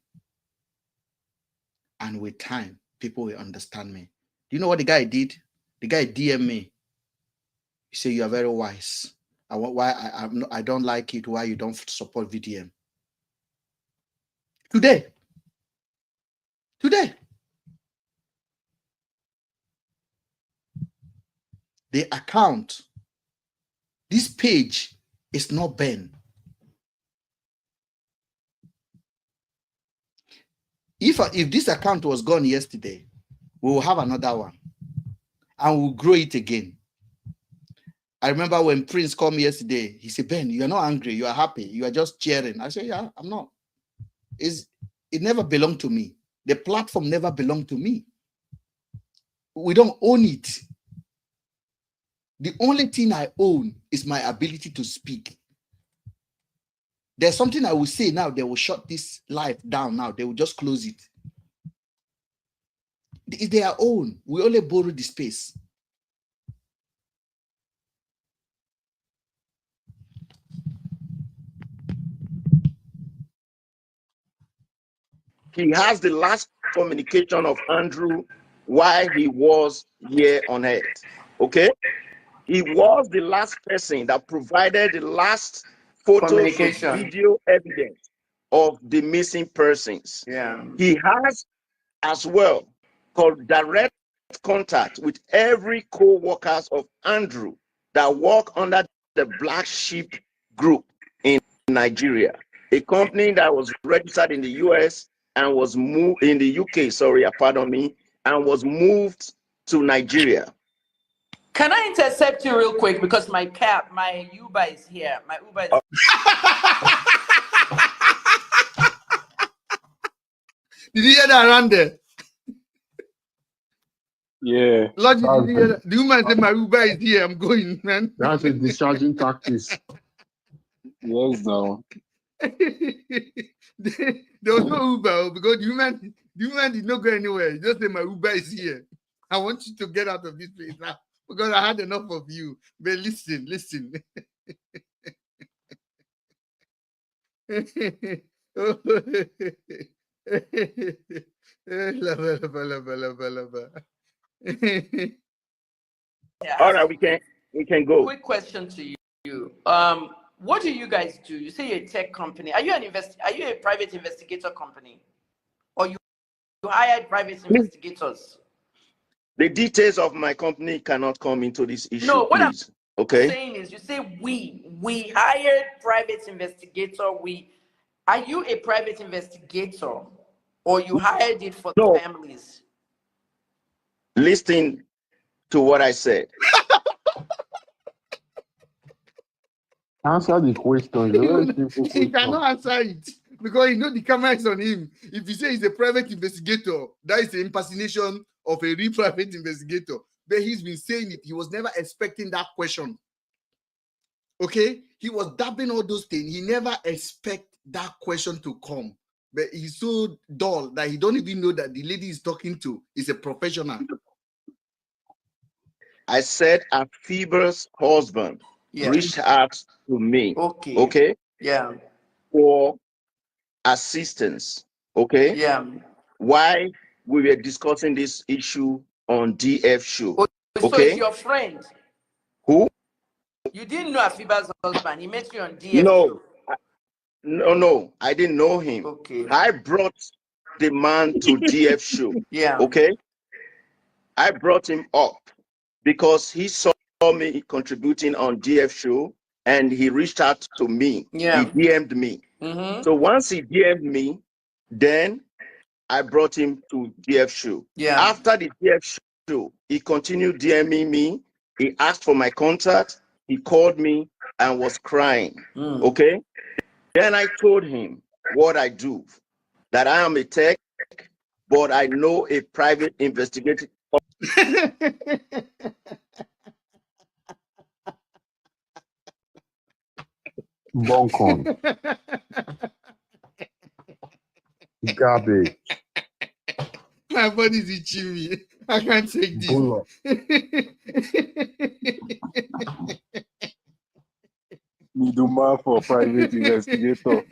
And with time, people will understand me. Do you know what the guy did? The guy DM'd me. He said, you are very wise. I don't like it why you don't support VDM. Today. The account, this page is not banned. If this account was gone yesterday, we will have another one and we'll grow it again. I remember when Prince called me yesterday, he said, Ben, you are not angry, you are happy, you are just cheering. I said, yeah, I'm not. It never belonged to me. The platform never belonged to me. We don't own it. The only thing I own is my ability to speak. There's something I will say now, they will shut this live down now. They will just close it. It's their own. We only borrow the space. He has the last communication of Andrew while he was here on earth. Okay? He was the last person that provided the last photos, video evidence of the missing persons. Yeah. He has as well called direct contact with every co-workers of Andrew that work under the Black Sheep Group in Nigeria, a company that was registered in the US and was moved in the UK, pardon me, and was moved to Nigeria. Can I intercept you real quick because my Uber is here. My Uber is Did you hear that around there? Yeah. Lord, That's the woman said, my Uber is here. I'm going, man. That's a discharging tactics. Yes, now. There was no Uber because the woman did not go anywhere. He just said, my Uber is here. I want you to get out of this place now because I had enough of you. But listen. All right, we can go. Quick question to you. What do you guys do? You say you're a tech company. Are you a private investigator company? Or you hired private investigators? The details of my company cannot come into this issue, No, what please. I'm Okay. saying is you say we hired private investigator. Are you a private investigator or you hired it for No. the families? Listen to what I said. Answer the question. It's a very simple He question. cannot answer it because the camera is on him. If he says he's a private investigator, that is an impersonation of a real private investigator. But he's been saying it. He was never expecting that question. Okay? He was dabbing all those things. He never expect that question to come. But he's so dull that he don't even know that the lady he's talking to is a professional. I said Afiba's husband reached out to me. Okay. Yeah. For assistance. Okay. Yeah. Why we were discussing this issue on DF show. So Okay. it's your friend. Who? You didn't know Afiba's husband. He met you on DF show. No, I didn't know him. Okay. I brought the man to DF show. Yeah. Okay. I brought him up because he saw me contributing on DF show and he reached out to me. Yeah. He DM'd me. Mm-hmm. So once he DM'd me, then I brought him to DF show. Yeah. After the DF show, he continued DMing me. He asked for my contact. He called me and was crying. Okay. Then I told him what I do, that I am a tech, but I know a private investigative. Boncon. Garbage. My body's itching me. I can't take this. Bullock. Middleman for private investigator.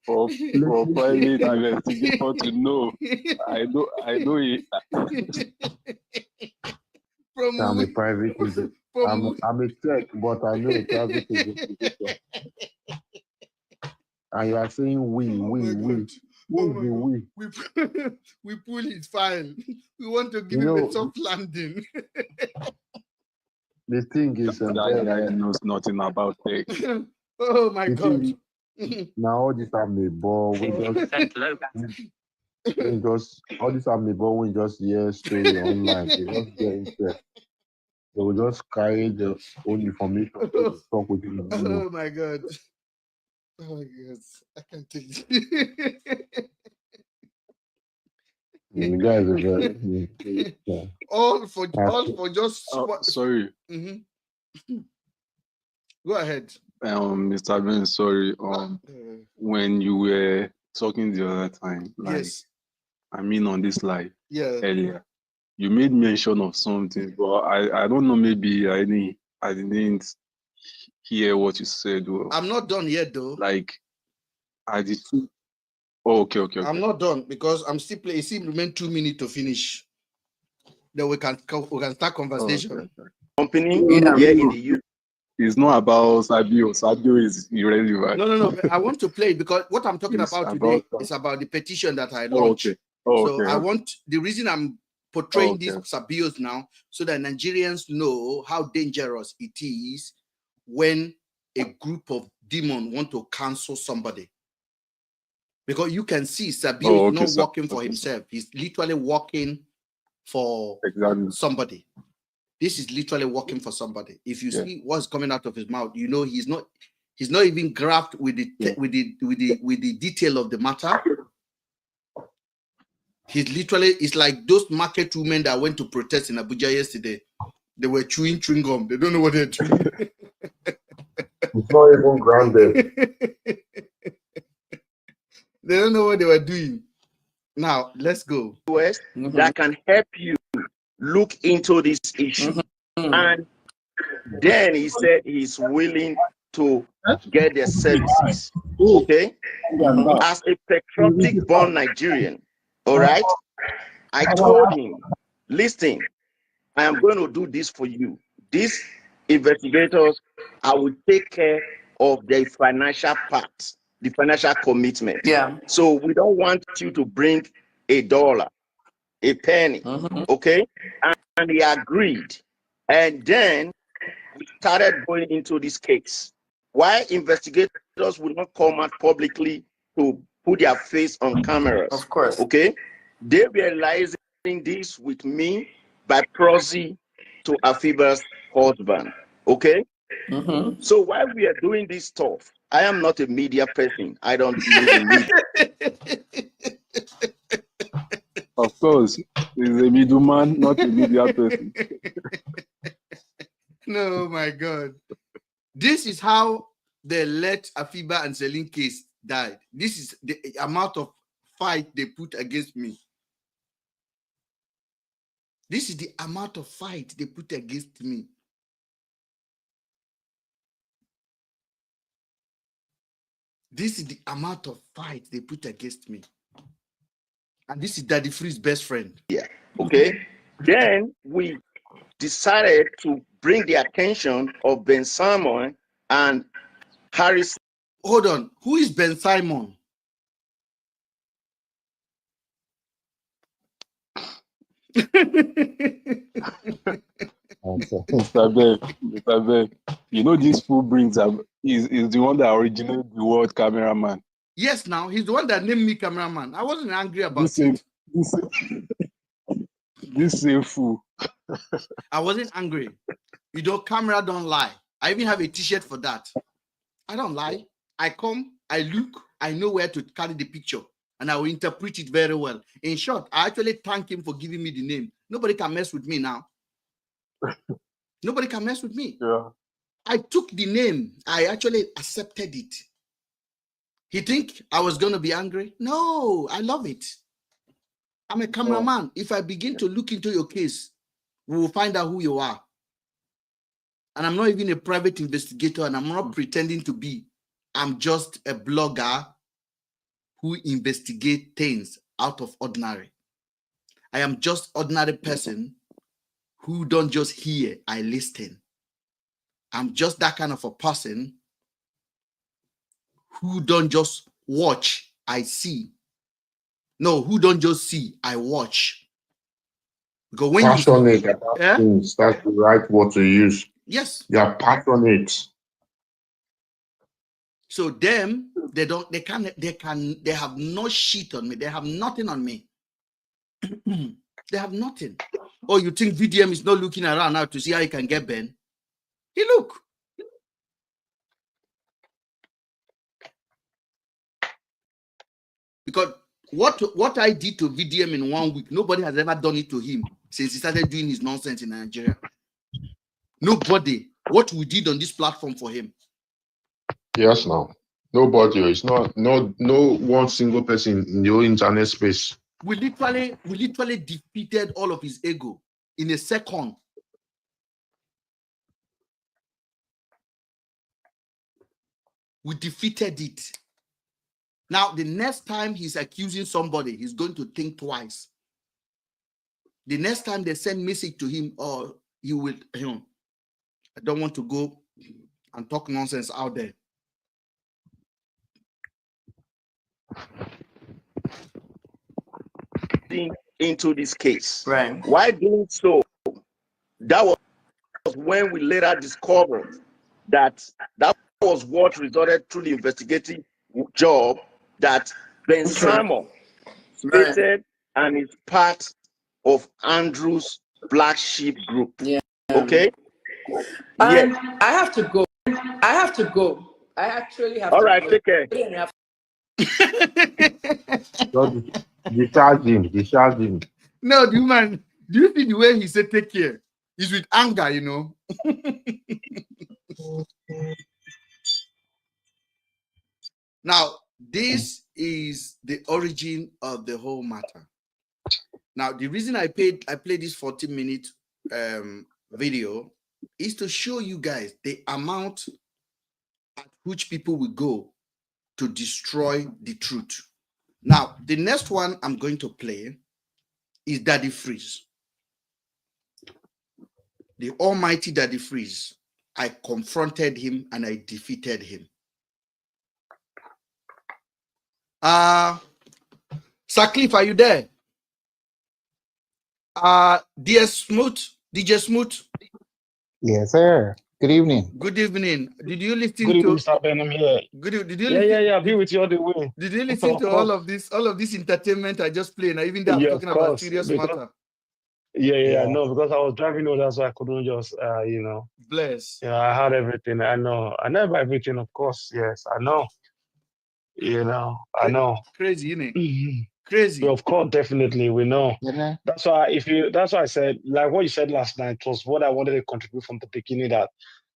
for private investigator to know. I know it. I'm a private investigator. I'm a tech, but I know a private investigator. And you are saying we. We pull his file. We want to give him a soft landing. The thing is, that guy knows nothing about tech. Oh my God! Now all this have me ball. We just all this have me ball. We just hear story online. They just get interest. They will just carry the own information to talk with you. Oh my God! Oh my God! I can't take it. You guys are very all for just sorry. Mm-hmm. Go ahead. Mr. Ben, sorry. When you were talking the other time, yes, I mean on this live earlier, you made mention of something, but I don't know, maybe I didn't hear what you said. Well, I'm not done yet though. Like I did. Oh, okay. I'm not done because I'm still playing. It still remains 2 minutes to finish. Then we can start conversation. Okay. Company in the UK. It's not about Sabio. Sabio is irrelevant. No. I want to play because what I'm talking about today is about the petition that I launched. So I want the reason I'm portraying these Sabios now so that Nigerians know how dangerous it is when a group of demons want to cancel somebody. Because you can see Sabio is not working for himself. He's literally working for somebody. This is literally working for somebody. If you see what's coming out of his mouth, you know he's not He's not even graphed with the detail of the matter. He's literally, it's like those market women that went to protest in Abuja yesterday. They were chewing gum. They don't know what they're doing. It's not even grounded. They don't know what they were doing. Now, let's go. That can help you look into this issue. And then he said he's willing to get their services. Okay? As a patriotic born Nigerian, all right? I told him, listen, I am going to do this for you. These investigators, I will take care of the financial part, the financial commitment. Yeah. So we don't want you to bring $1, a penny, okay? And he agreed. And then we started going into this case. Why investigators would not come out publicly to put their face on cameras? Of course. Okay? They realizing this with me by proxy to Afiba's husband. Okay? So while we are doing this stuff, I am not a media person. I don't believe in media. Of course, he's a middleman, not a media person. No, my God. This is how they let Afiba and Celine case died. This is the amount of fight they put against me. This is the amount of fight they put against me. This is the amount of fight they put against me. And this is Daddy Free's best friend. Yeah. Okay. Then we decided to bring the attention of Ben Simon and Harris. Hold on. Who is Ben Simon? Mr. Ben, you know this fool brings up is the one that originated the word cameraman. Yes, now he's the one that named me cameraman. I wasn't angry about it. This same fool. I wasn't angry. You know, camera don't lie. I even have a t-shirt for that. I don't lie. I come, I look, I know where to carry the picture, and I will interpret it very well. In short, I actually thank him for giving me the name. Nobody can mess with me now. Nobody can mess with me. Yeah. I took the name. I actually accepted it. He think I was going to be angry? No, I love it. I'm a cameraman. If I begin to look into your case, we will find out who you are. And I'm not even a private investigator, and I'm not pretending to be. I'm just a blogger who investigates things out of ordinary. I am just ordinary person who don't just hear, I listen. I'm just that kind of a person who don't just watch, I see. No, who don't just see, I watch. Because when passionate about things, that's the right word to use. Yes. You are passionate. So them, they have no shit on me. They have nothing on me. They have nothing. Oh, you think VDM is not looking around now to see how he can get Ben? He look. Because what I did to VDM in 1 week, nobody has ever done it to him since he started doing his nonsense in Nigeria. Nobody. What we did on this platform for him. Yes, now. Nobody. It's not no one single person in the whole internet space. We literally defeated all of his ego in a second. We defeated it. Now, the next time he's accusing somebody, he's going to think twice. The next time they send message to him, or he will, I don't want to go and talk nonsense out there. Into this case. Right. Why doing so? That was when we later discovered that was what resulted through the investigative job that Ben Simon stated and is part of Andrew's Black Sheep group. Yeah. Okay. And I have to go. I actually have All to right, go. take care. Just discharge him. Discharge him. No, do you see the way he said take care? He's with anger, you know. Now, this is the origin of the whole matter. Now, the reason I played this 40-minute video is to show you guys the amount at which people will go to destroy the truth. Now, the next one I'm going to play is Daddy Freeze. The almighty Daddy Freeze. I confronted him and I defeated him. Sir Cliff, are you there? DJ Smooth. Yes, sir. Good evening. Good evening. Did you listen Good evening, to Mr. Ben. I'm here. did you Yeah. I'll be with you all the way. Did you listen to all of this entertainment I just played? Now, even though I'm Yeah, talking of about course. serious Because, matter. yeah. No, because I was driving over, that's why I couldn't just, Bless. Yeah, I had everything. I know. I know about everything, of course. Yes, I know. I know. Crazy, innit? Mhm. Crazy. Of course, definitely, we know. Yeah. That's why I said, like what you said last night was what I wanted to contribute from the beginning. That,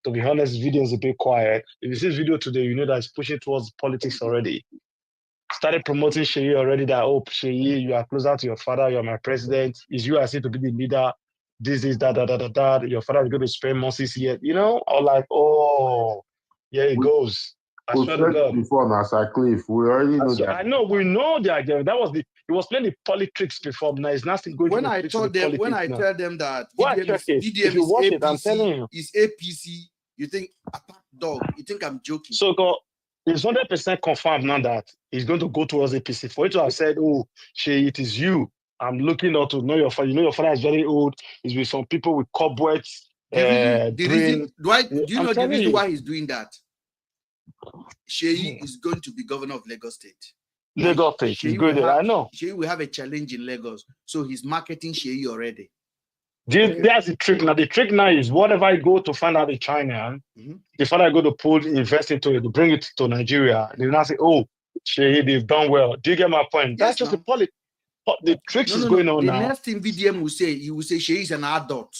to be honest, this video is a bit quiet. If you see this video today, you know that it's pushing towards politics already. Started promoting Sheyi already. That, oh, Sheyi, you are closer to your father. You are my president. Is you I see to be the leader. This is that. Your father is going to spend months here. Or like, oh, yeah, it goes. I We swear to said God. before, Master Cliff, we already know that. I know, we know the agenda. That was he was playing the politics before. Now it's nothing going When to I the told them, when I now. tell them that Go and VDM check it. VDM If you is watch it, I'm telling APC, you. is APC, you think attack dog, you think I'm joking. So it's 100% confirmed now that he's going to go towards APC. For you to have said, oh, Shay, it is you. I'm looking out to know your father. You know your father is very old. He's with some people with cobwebs. Do you know the reason why he's doing that? Sheyi is going to be governor of Lagos State. Lagos State, he's good there. I know. Sheyi will have a challenge in Lagos, so he's marketing Sheyi already. That's the trick now. The trick now is whatever I go to find out in China, the father go to invest into it, to bring it to Nigeria. They now say, oh, Sheyi, they've done well. Do you get my point? That's just the politics. The tricks is going on now. The next thing VDM will say, he will say Sheyi is an adult.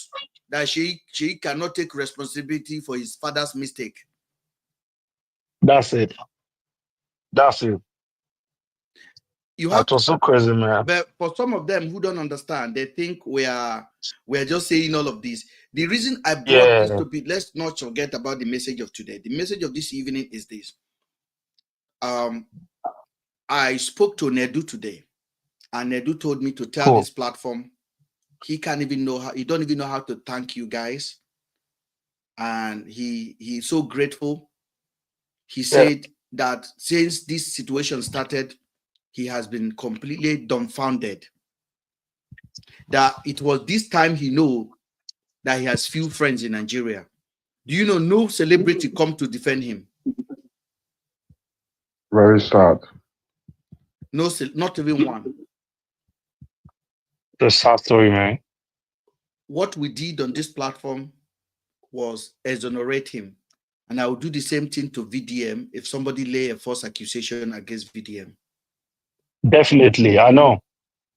That Sheyi cannot take responsibility for his father's mistake. That's it. That was so crazy, man. But for some of them who don't understand, they think we are just saying all of this. The reason I brought this to be, let's not forget about the message of today. The message of this evening is this. I spoke to Nedu today, and Nedu told me to tell this platform he don't even know how to thank you guys. And he's so grateful. He said that since this situation started, he has been completely dumbfounded. That it was this time he knew that he has few friends in Nigeria. Do you know no celebrity come to defend him? Very sad. No, not even one. The sad story, man. What we did on this platform was exonerate him. And I will do the same thing to VDM if somebody lay a false accusation against VDM. Definitely, I know.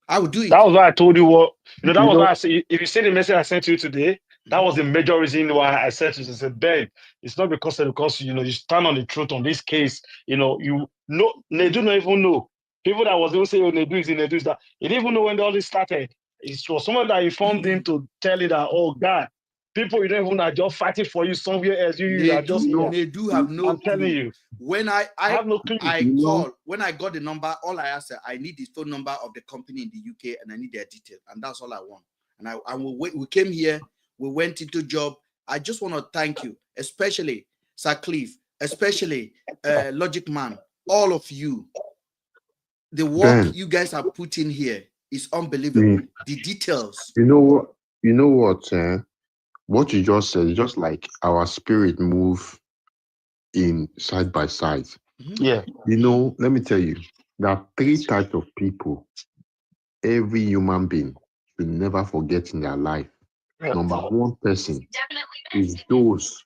I would do it. That was why I told you what. That was why I said, if you see the message I sent you today, that was the major reason why I said to you, I said, Ben, it's not because you stand on the truth on this case. They do not even know. People that was even saying, oh, Nedu is in Nedu is that. He didn't even know when all this started. It was someone that informed him to tell you that, oh God, people you don't even are just fighting for you somewhere else. You are just they do have no. I'm telling you. When I have no clue. Called, when I got the number, all I asked, I need the phone number of the company in the UK and I need their detail, and that's all I want. And we came here, we went into job. I just want to thank you, especially Sir Cliff, especially Logic Man, all of you. The work you guys are putting here is unbelievable. The details. You know what? What you just said is just like our spirit move in side by side. Yeah. Let me tell you, there are 3 types of people every human being should never forget in their life. Number 1 person is those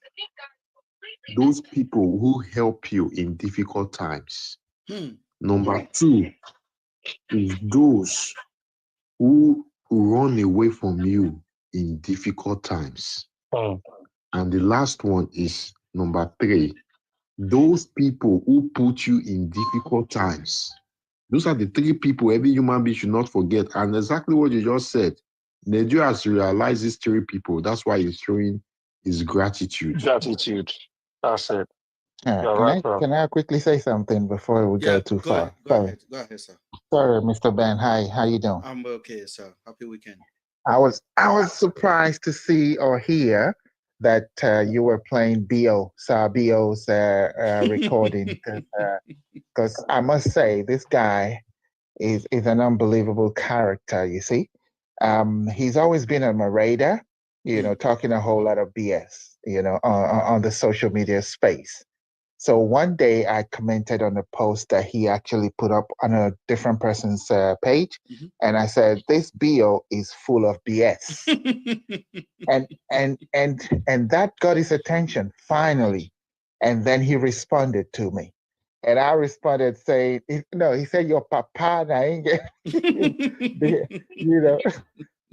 those people who help you in difficult times. Hmm. Number 2 is those who run away from you in difficult times. And the last one is number 3, those people who put you in difficult times. Those are the 3 people every human being should not forget. And exactly what you just said, Nigeria has realized these 3 people. That's why he's showing his gratitude. Gratitude. That's it. You're Can right, I bro. can I quickly say something before we Yeah, go too go far? ahead. Go ahead. Go ahead, sir. Sorry, Mr. Ben. Hi, how you doing? I'm okay, sir. Happy weekend. I was surprised to see or hear that you were playing Sabio's recording because I must say this guy is an unbelievable character. You see, he's always been on my radar. Talking a whole lot of BS. On the social media space. So one day I commented on a post that he actually put up on a different person's page, and I said, "This bio is full of BS," and that got his attention finally, and then he responded to me, and I responded saying, he said, "Your papa, na ain't get,"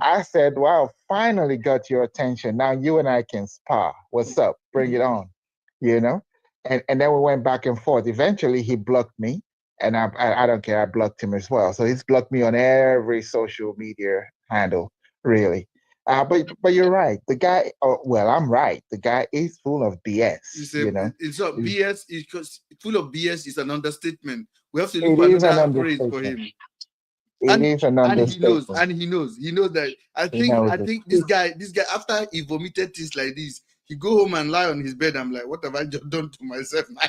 I said, "Wow, finally got your attention. Now you and I can spar. What's up? Bring it on," And then we went back and forth. Eventually, he blocked me, and I don't care. I blocked him as well. So he's blocked me on every social media handle, really. But you're right. The guy. Well, I'm right. The guy is full of BS. It's not BS. Because full of BS is an understatement. We have to look It for is an another phrase for understatement. him. It is an And he knows. understatement. And he knows. He knows that. I He knows it. think this guy after he vomited things like this, he go home and lie on his bed. I'm like, what have I just done to myself? I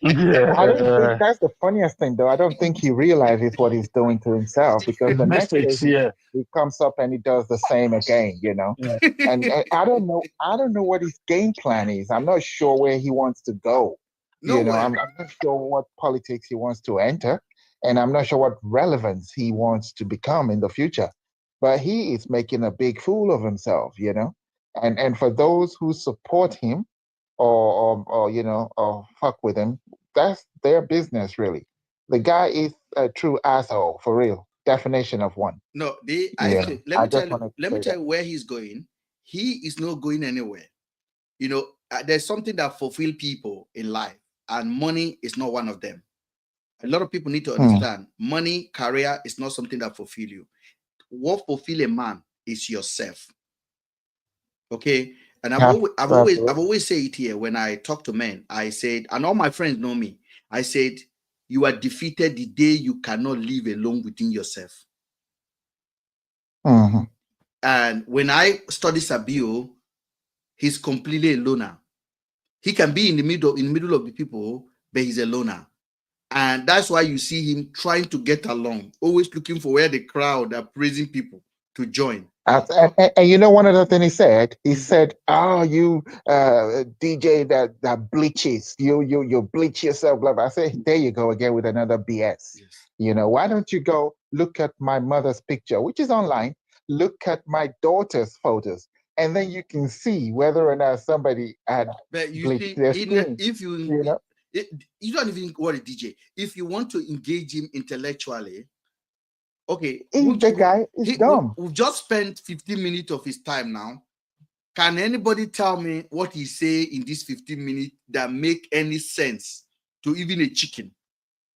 don't think that's the funniest thing, though. I don't think he realizes what he's doing to himself because the next day he comes up and he does the same again, And I don't know what his game plan is. I'm not sure where he wants to go. I'm not sure what politics he wants to enter, and I'm not sure what relevance he wants to become in the future. But he is making a big fool of himself, And for those who support him, or fuck with him, that's their business, really. The guy is a true asshole, for real. Definition of one. No, let me tell you where he's going. He is not going anywhere. There's something that fulfills people in life, and money is not one of them. A lot of people need to understand money, career is not something that fulfill you. What fulfill a man is yourself. Okay. And I've always said it here when I talk to men. I said, and all my friends know me. I said, you are defeated the day you cannot live alone within yourself. And when I study Sabio, he's completely a loner. He can be in the middle of the people, but he's a loner. And that's why you see him trying to get along, always looking for where the crowd are praising people to join. And one other thing he said, "Oh, you DJ that bleaches, you bleach yourself." Blah, blah. I said, there you go again with another BS. Yes. Why don't you go look at my mother's picture, which is online? Look at my daughter's photos, and then you can see whether or not somebody had bleached their skin. If you don't even worry, DJ. If you want to engage him intellectually. Okay, the guy is dumb. We've just spent 15 minutes of his time now. Can anybody tell me what he say in this 15 minutes that make any sense to even a chicken?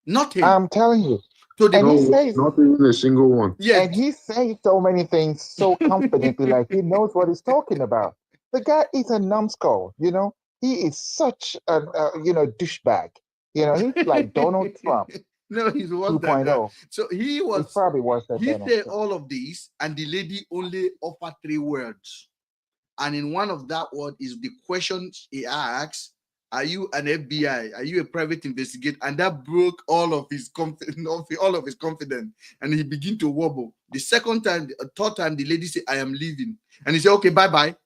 Nothing. I'm telling you. So not even a single one. Yeah, and he says so many things so confidently, like he knows what he's talking about. The guy is a numbskull. He is such a douchebag. He's like Donald Trump. No, he's worse 2.0. So he probably worse than he Donald said Trump. all of this, and the lady only offered 3 words. And in one of that word is the question he asks, are you an FBI? Are you a private investigator? And that broke all of his confidence. And he began to wobble. The third time, the lady said, I am leaving. And he said, okay, bye-bye.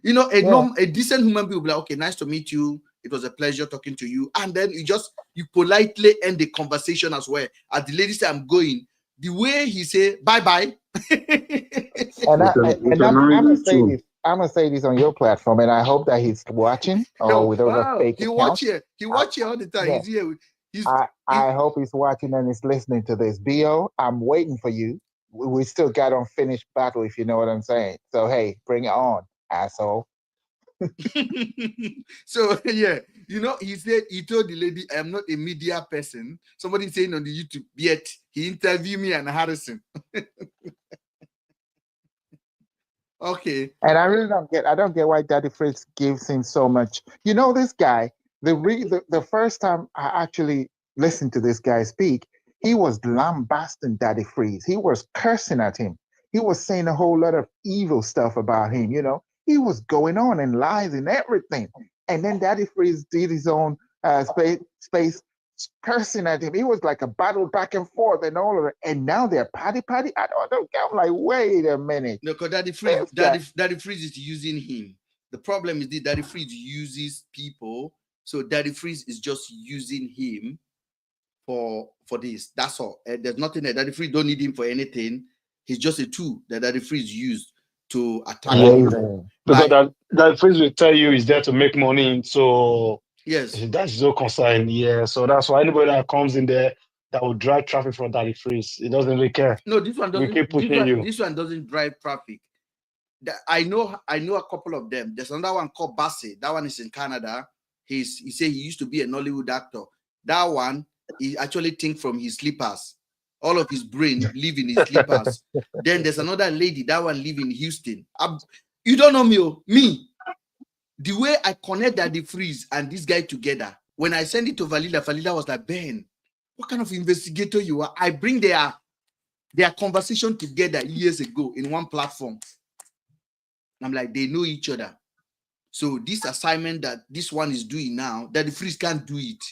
A decent human being will be like, okay, nice to meet you. It was a pleasure talking to you. And then you politely end the conversation as well. As the lady said, I'm going. The way he said, bye-bye. And I'm going to say this. I'm gonna say this on your platform, and I hope that he's watching or with other fake He accounts. He watch it all the time. Yeah. He's here. He's I hope he's watching and he's listening to this. Bo, I'm waiting for you. We still got unfinished battle, if you know what I'm saying. So hey, bring it on, asshole. So yeah, he said he told the lady, "I am not a media person." Somebody saying on the YouTube, yet he interviewed me and Harrison. Okay. And I really don't get why Daddy Freeze gives him so much. You know, this guy, the first time I actually listened to this guy speak, he was lambasting Daddy Freeze. He was cursing at him. He was saying a whole lot of evil stuff about him, you know. He was going on and lies and everything. And then Daddy Freeze did his own space cursing at him. It was like a battle back and forth and all of it. And now they're patty. I don't I'm like, wait a minute. No, because Daddy Freeze is using him. The problem is that Daddy Freeze uses people. So Daddy Freeze is just using him for this. That's all. There's nothing that Daddy Freeze don't need him for anything. He's just a tool that Daddy Freeze used to attack him. Because that Freeze will tell you is there to make money. So yes, that's no concern. Yeah. So that's why anybody that comes in there that will drive traffic for Daddy Freeze, it doesn't really care. No, this one doesn't. We keep pushing you. This one doesn't drive traffic. I know a couple of them. There's another one called Bassey. That one is in Canada. He said he used to be a Nollywood actor. That one, he actually think from his slippers. All of his brain live in his slippers. Then there's another lady. That one live in Houston. You don't know me, me. The way I connect Daddy Freeze and this guy together. When I send it to Valida was like, Ben, what kind of investigator you are? I bring their conversation together years ago in one platform. I'm like, they know each other. So this assignment that this one is doing now, Daddy Freeze can't do it.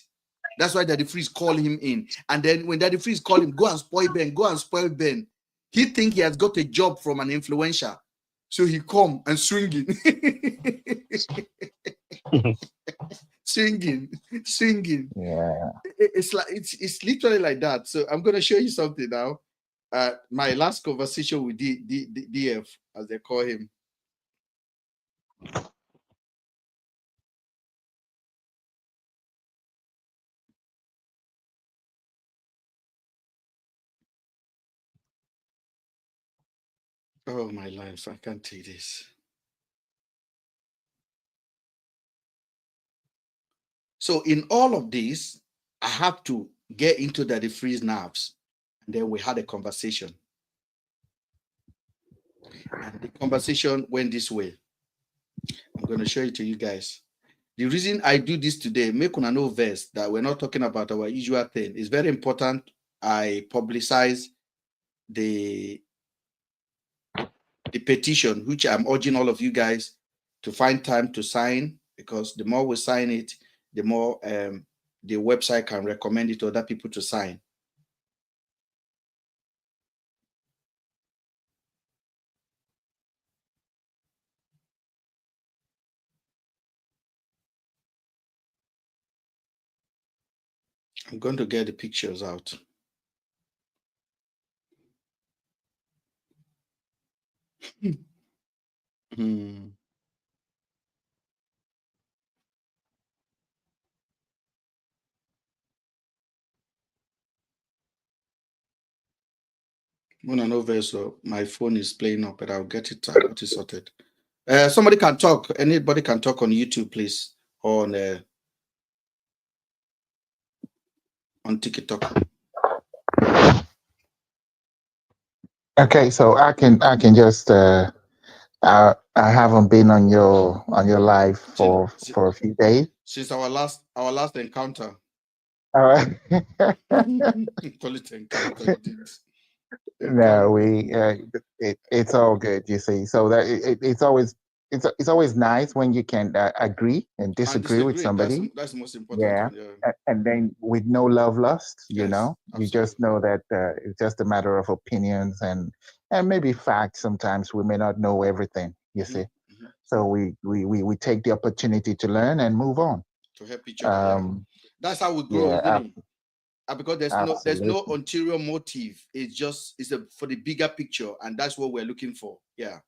That's why Daddy Freeze called him in. And then when Daddy Freeze called him, go and spoil Ben. He think he has got a job from an influencer. So he come and swinging. Swinging. Yeah. It's literally like that. So I'm going to show you something now. My last conversation with DF, as they call him. Oh, my life. I can't take this. So in all of this, I have to get into Daddy Freeze nerves. And then we had a conversation. And the conversation went this way. I'm going to show it to you guys. The reason I do this today, make una know verse that we're not talking about our usual thing. It's very important I publicize the petition, which I'm urging all of you guys to find time to sign, because the more we sign it, the more the website can recommend it to other people to sign. I'm going to get the pictures out. When I know this, so my phone is playing up, but I'll get it sorted. Somebody can talk. Anybody can talk on YouTube, please, or on TikTok. Okay, so I can just I haven't been on your live for a few days since our last encounter. All right. Call it encounter. No, it's all good. You see, so that it's always nice when you can agree and disagree with somebody. That's the most important. Yeah, Yeah. and then with no love lust, you Yes, know, absolutely. you just know that it's just a matter of opinions and maybe facts. Sometimes we may not know everything. You see, so we take the opportunity to learn and move on. To help each other. Yeah. That's how we grow. Yeah, because there's no ulterior motive. It's for the bigger picture, and that's what we're looking for. Yeah.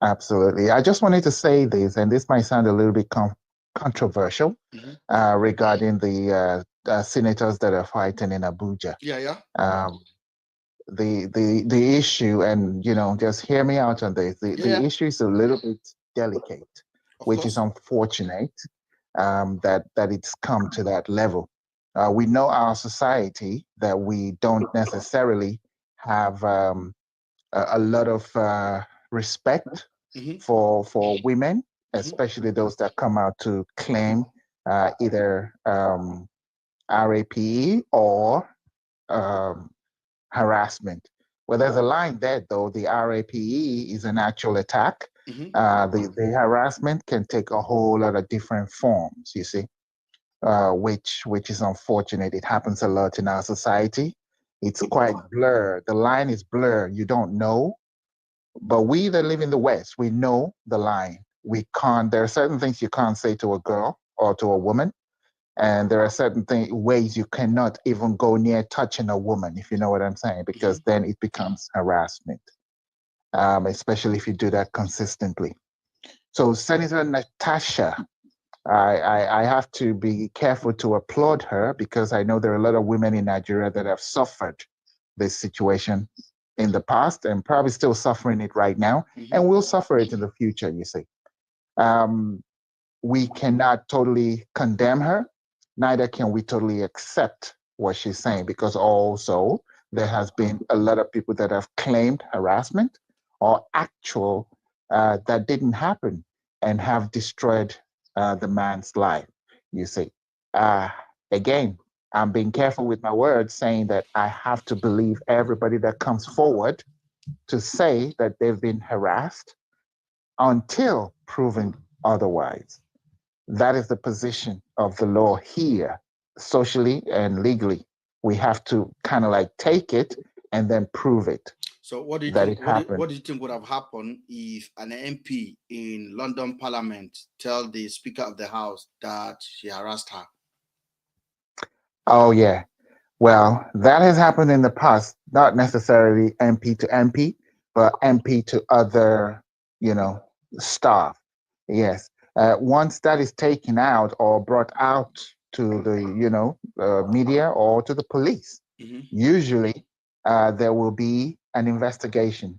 Absolutely. I just wanted to say this, and this might sound a little bit controversial regarding the senators that are fighting in Abuja. Yeah. The issue, and just hear me out on this. The issue is a little bit delicate, which is unfortunate that it's come to that level. We know our society that we don't necessarily have a lot of respect for women, especially those that come out to claim either RAPE or harassment. Well, there's a line there, though. The RAPE is an actual attack. The harassment can take a whole lot of different forms, you see, which is unfortunate. It happens a lot in our society. It's quite blurred. The line is blurred. You don't know. But we that live in the West, we know the line. There are certain things you can't say to a girl or to a woman. And there are certain ways you cannot even go near touching a woman, if you know what I'm saying, because then it becomes harassment, especially if you do that consistently. So Senator Natasha, I have to be careful to applaud her because I know there are a lot of women in Nigeria that have suffered this situation in the past and probably still suffering it right now and will suffer it in the future, you see. We cannot totally condemn her, neither can we totally accept what she's saying, because also there has been a lot of people that have claimed harassment or actual that didn't happen and have destroyed the man's life, you see. Again, I'm being careful with my words, saying that I have to believe everybody that comes forward to say that they've been harassed until proven otherwise. That is the position of the law here, socially and legally. We have to kind of like take it and then prove it. So what do you that think? it happened. What do you think would have happened if an MP in London Parliament tell the Speaker of the House that she harassed her? Oh yeah, well, that has happened in the past. Not necessarily MP to MP, but MP to other, staff. Yes. Once that is taken out or brought out to the media or to the police, usually there will be an investigation.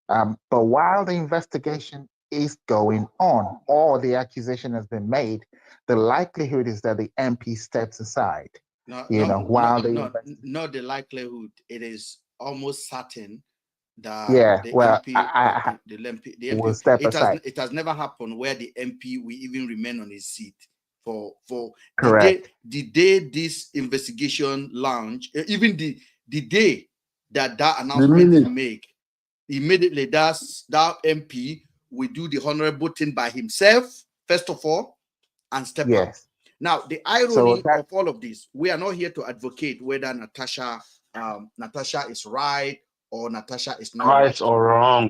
But while the investigation is going on or the accusation has been made, the likelihood is that the MP steps aside. Not the likelihood. It is almost certain that the MP will step aside. It has never happened where the MP will even remain on his seat for Correct. the day this investigation launch, even the day that announcement is made, immediately that MP will do the honorable thing by himself first of all and step out. Now, the irony of all of this, we are not here to advocate whether Natasha is right or Natasha is not right or wrong.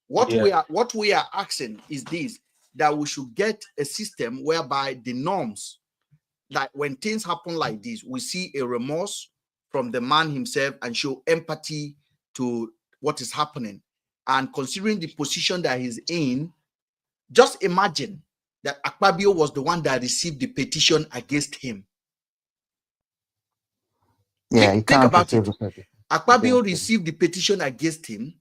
What we are asking is this: that we should get a system whereby the norms, like when things happen like this, we see a remorse from the man himself and show empathy to what is happening. And considering the position that he's in, just imagine that Akpabio was the one that received the petition against him. Yeah, think about it. Akpabio received the petition against him.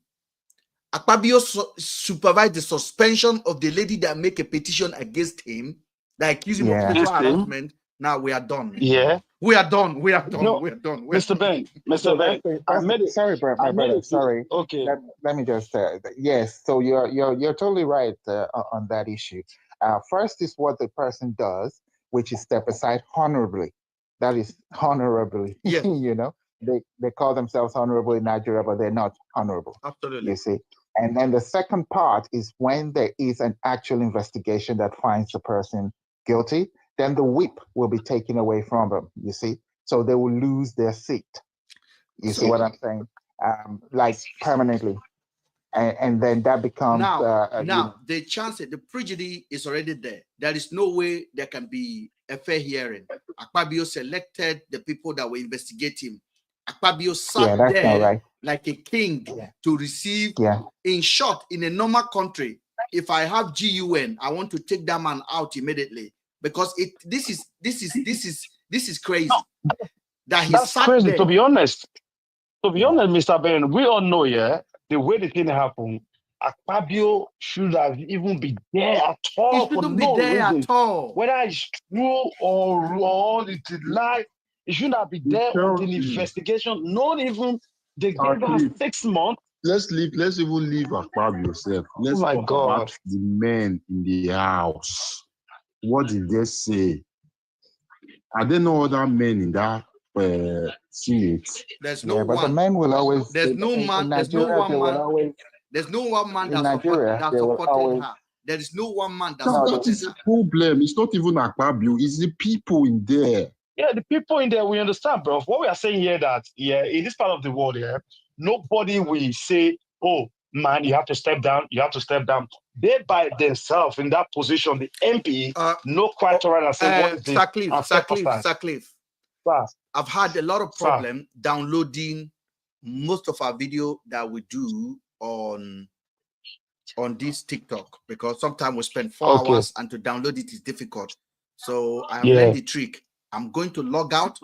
Akpabio supervised the suspension of the lady that make a petition against him, that accused him of sexual harassment. Now we are done. Yeah. We are done. We are done. No, we are done. Mr. Ben. Sorry, brother. Sorry. Okay. Let me just yes. So you're totally right on that issue. First is what the person does, which is step aside honorably. That is honorably. Yes. They call themselves honorable in Nigeria, but they're not honorable. Absolutely. You see. And then the second part is when there is an actual investigation that finds the person guilty, then the whip will be taken away from them, you see. So they will lose their seat. You see what I'm saying? Like permanently. And then that becomes... Now the chance, the prejudice is already there. There is no way there can be a fair hearing. Akpabio selected the people that will investigate him. Akpabio sat there like a king to receive. In short, in a normal country, if I have GUN, I want to take that man out immediately because this is crazy. That That's sat crazy. there. To be honest, Mr. Ben, we all know, yeah, the way the thing happened, Akpabio should have even been there at all He for shouldn't be no there reason. at all. Whether it's true or it's a lie, he shouldn't have been there until the investigation. Not even they gave us 6 months. Let's even leave Akpabio yourself. Let's my talk God. about the men in the house. What did they say? Are there no other men in that Senate? There's no but the one. men will always. There's no man. In There's no Nigeria, one they will man. always. There's no one man In that Nigeria, they will supported always. her. There is no one man that That supported is her. the problem. It's not even Akpabio. It's the people in there. Yeah, the people in there, we understand, bro. What we are saying here that, yeah, in this part of the world, yeah, nobody will say, oh, man, you have to step down, you have to step down. They by themselves in that position, the MP, no quite around and say, what is this? Sutcliffe. I've had a lot of problem downloading most of our video that we do on this TikTok because sometimes we spend 4 hours and to download it is difficult. So I have learned the trick. I'm going to log out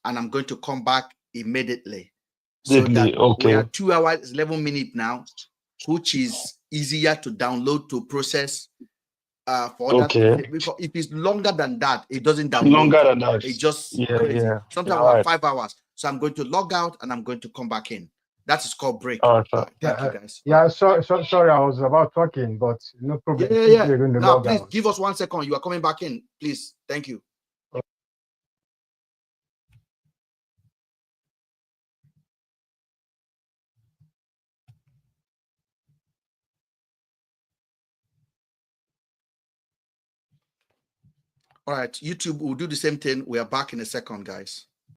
and I'm going to come back immediately. So that we are 2 hours, 11 minutes now, which is easier to download, to process for others. Because if it's longer than that, it doesn't download. Longer than that. It's just crazy. Sometimes we have 5 hours. So I'm going to log out and I'm going to come back in. That is called break. Thank you, guys. Yeah, sorry, I was about talking, but no problem. Yeah. Now, please give us 1 second. You are coming back in, please. Thank you. All right, YouTube will do the same thing. We are back in a second, guys.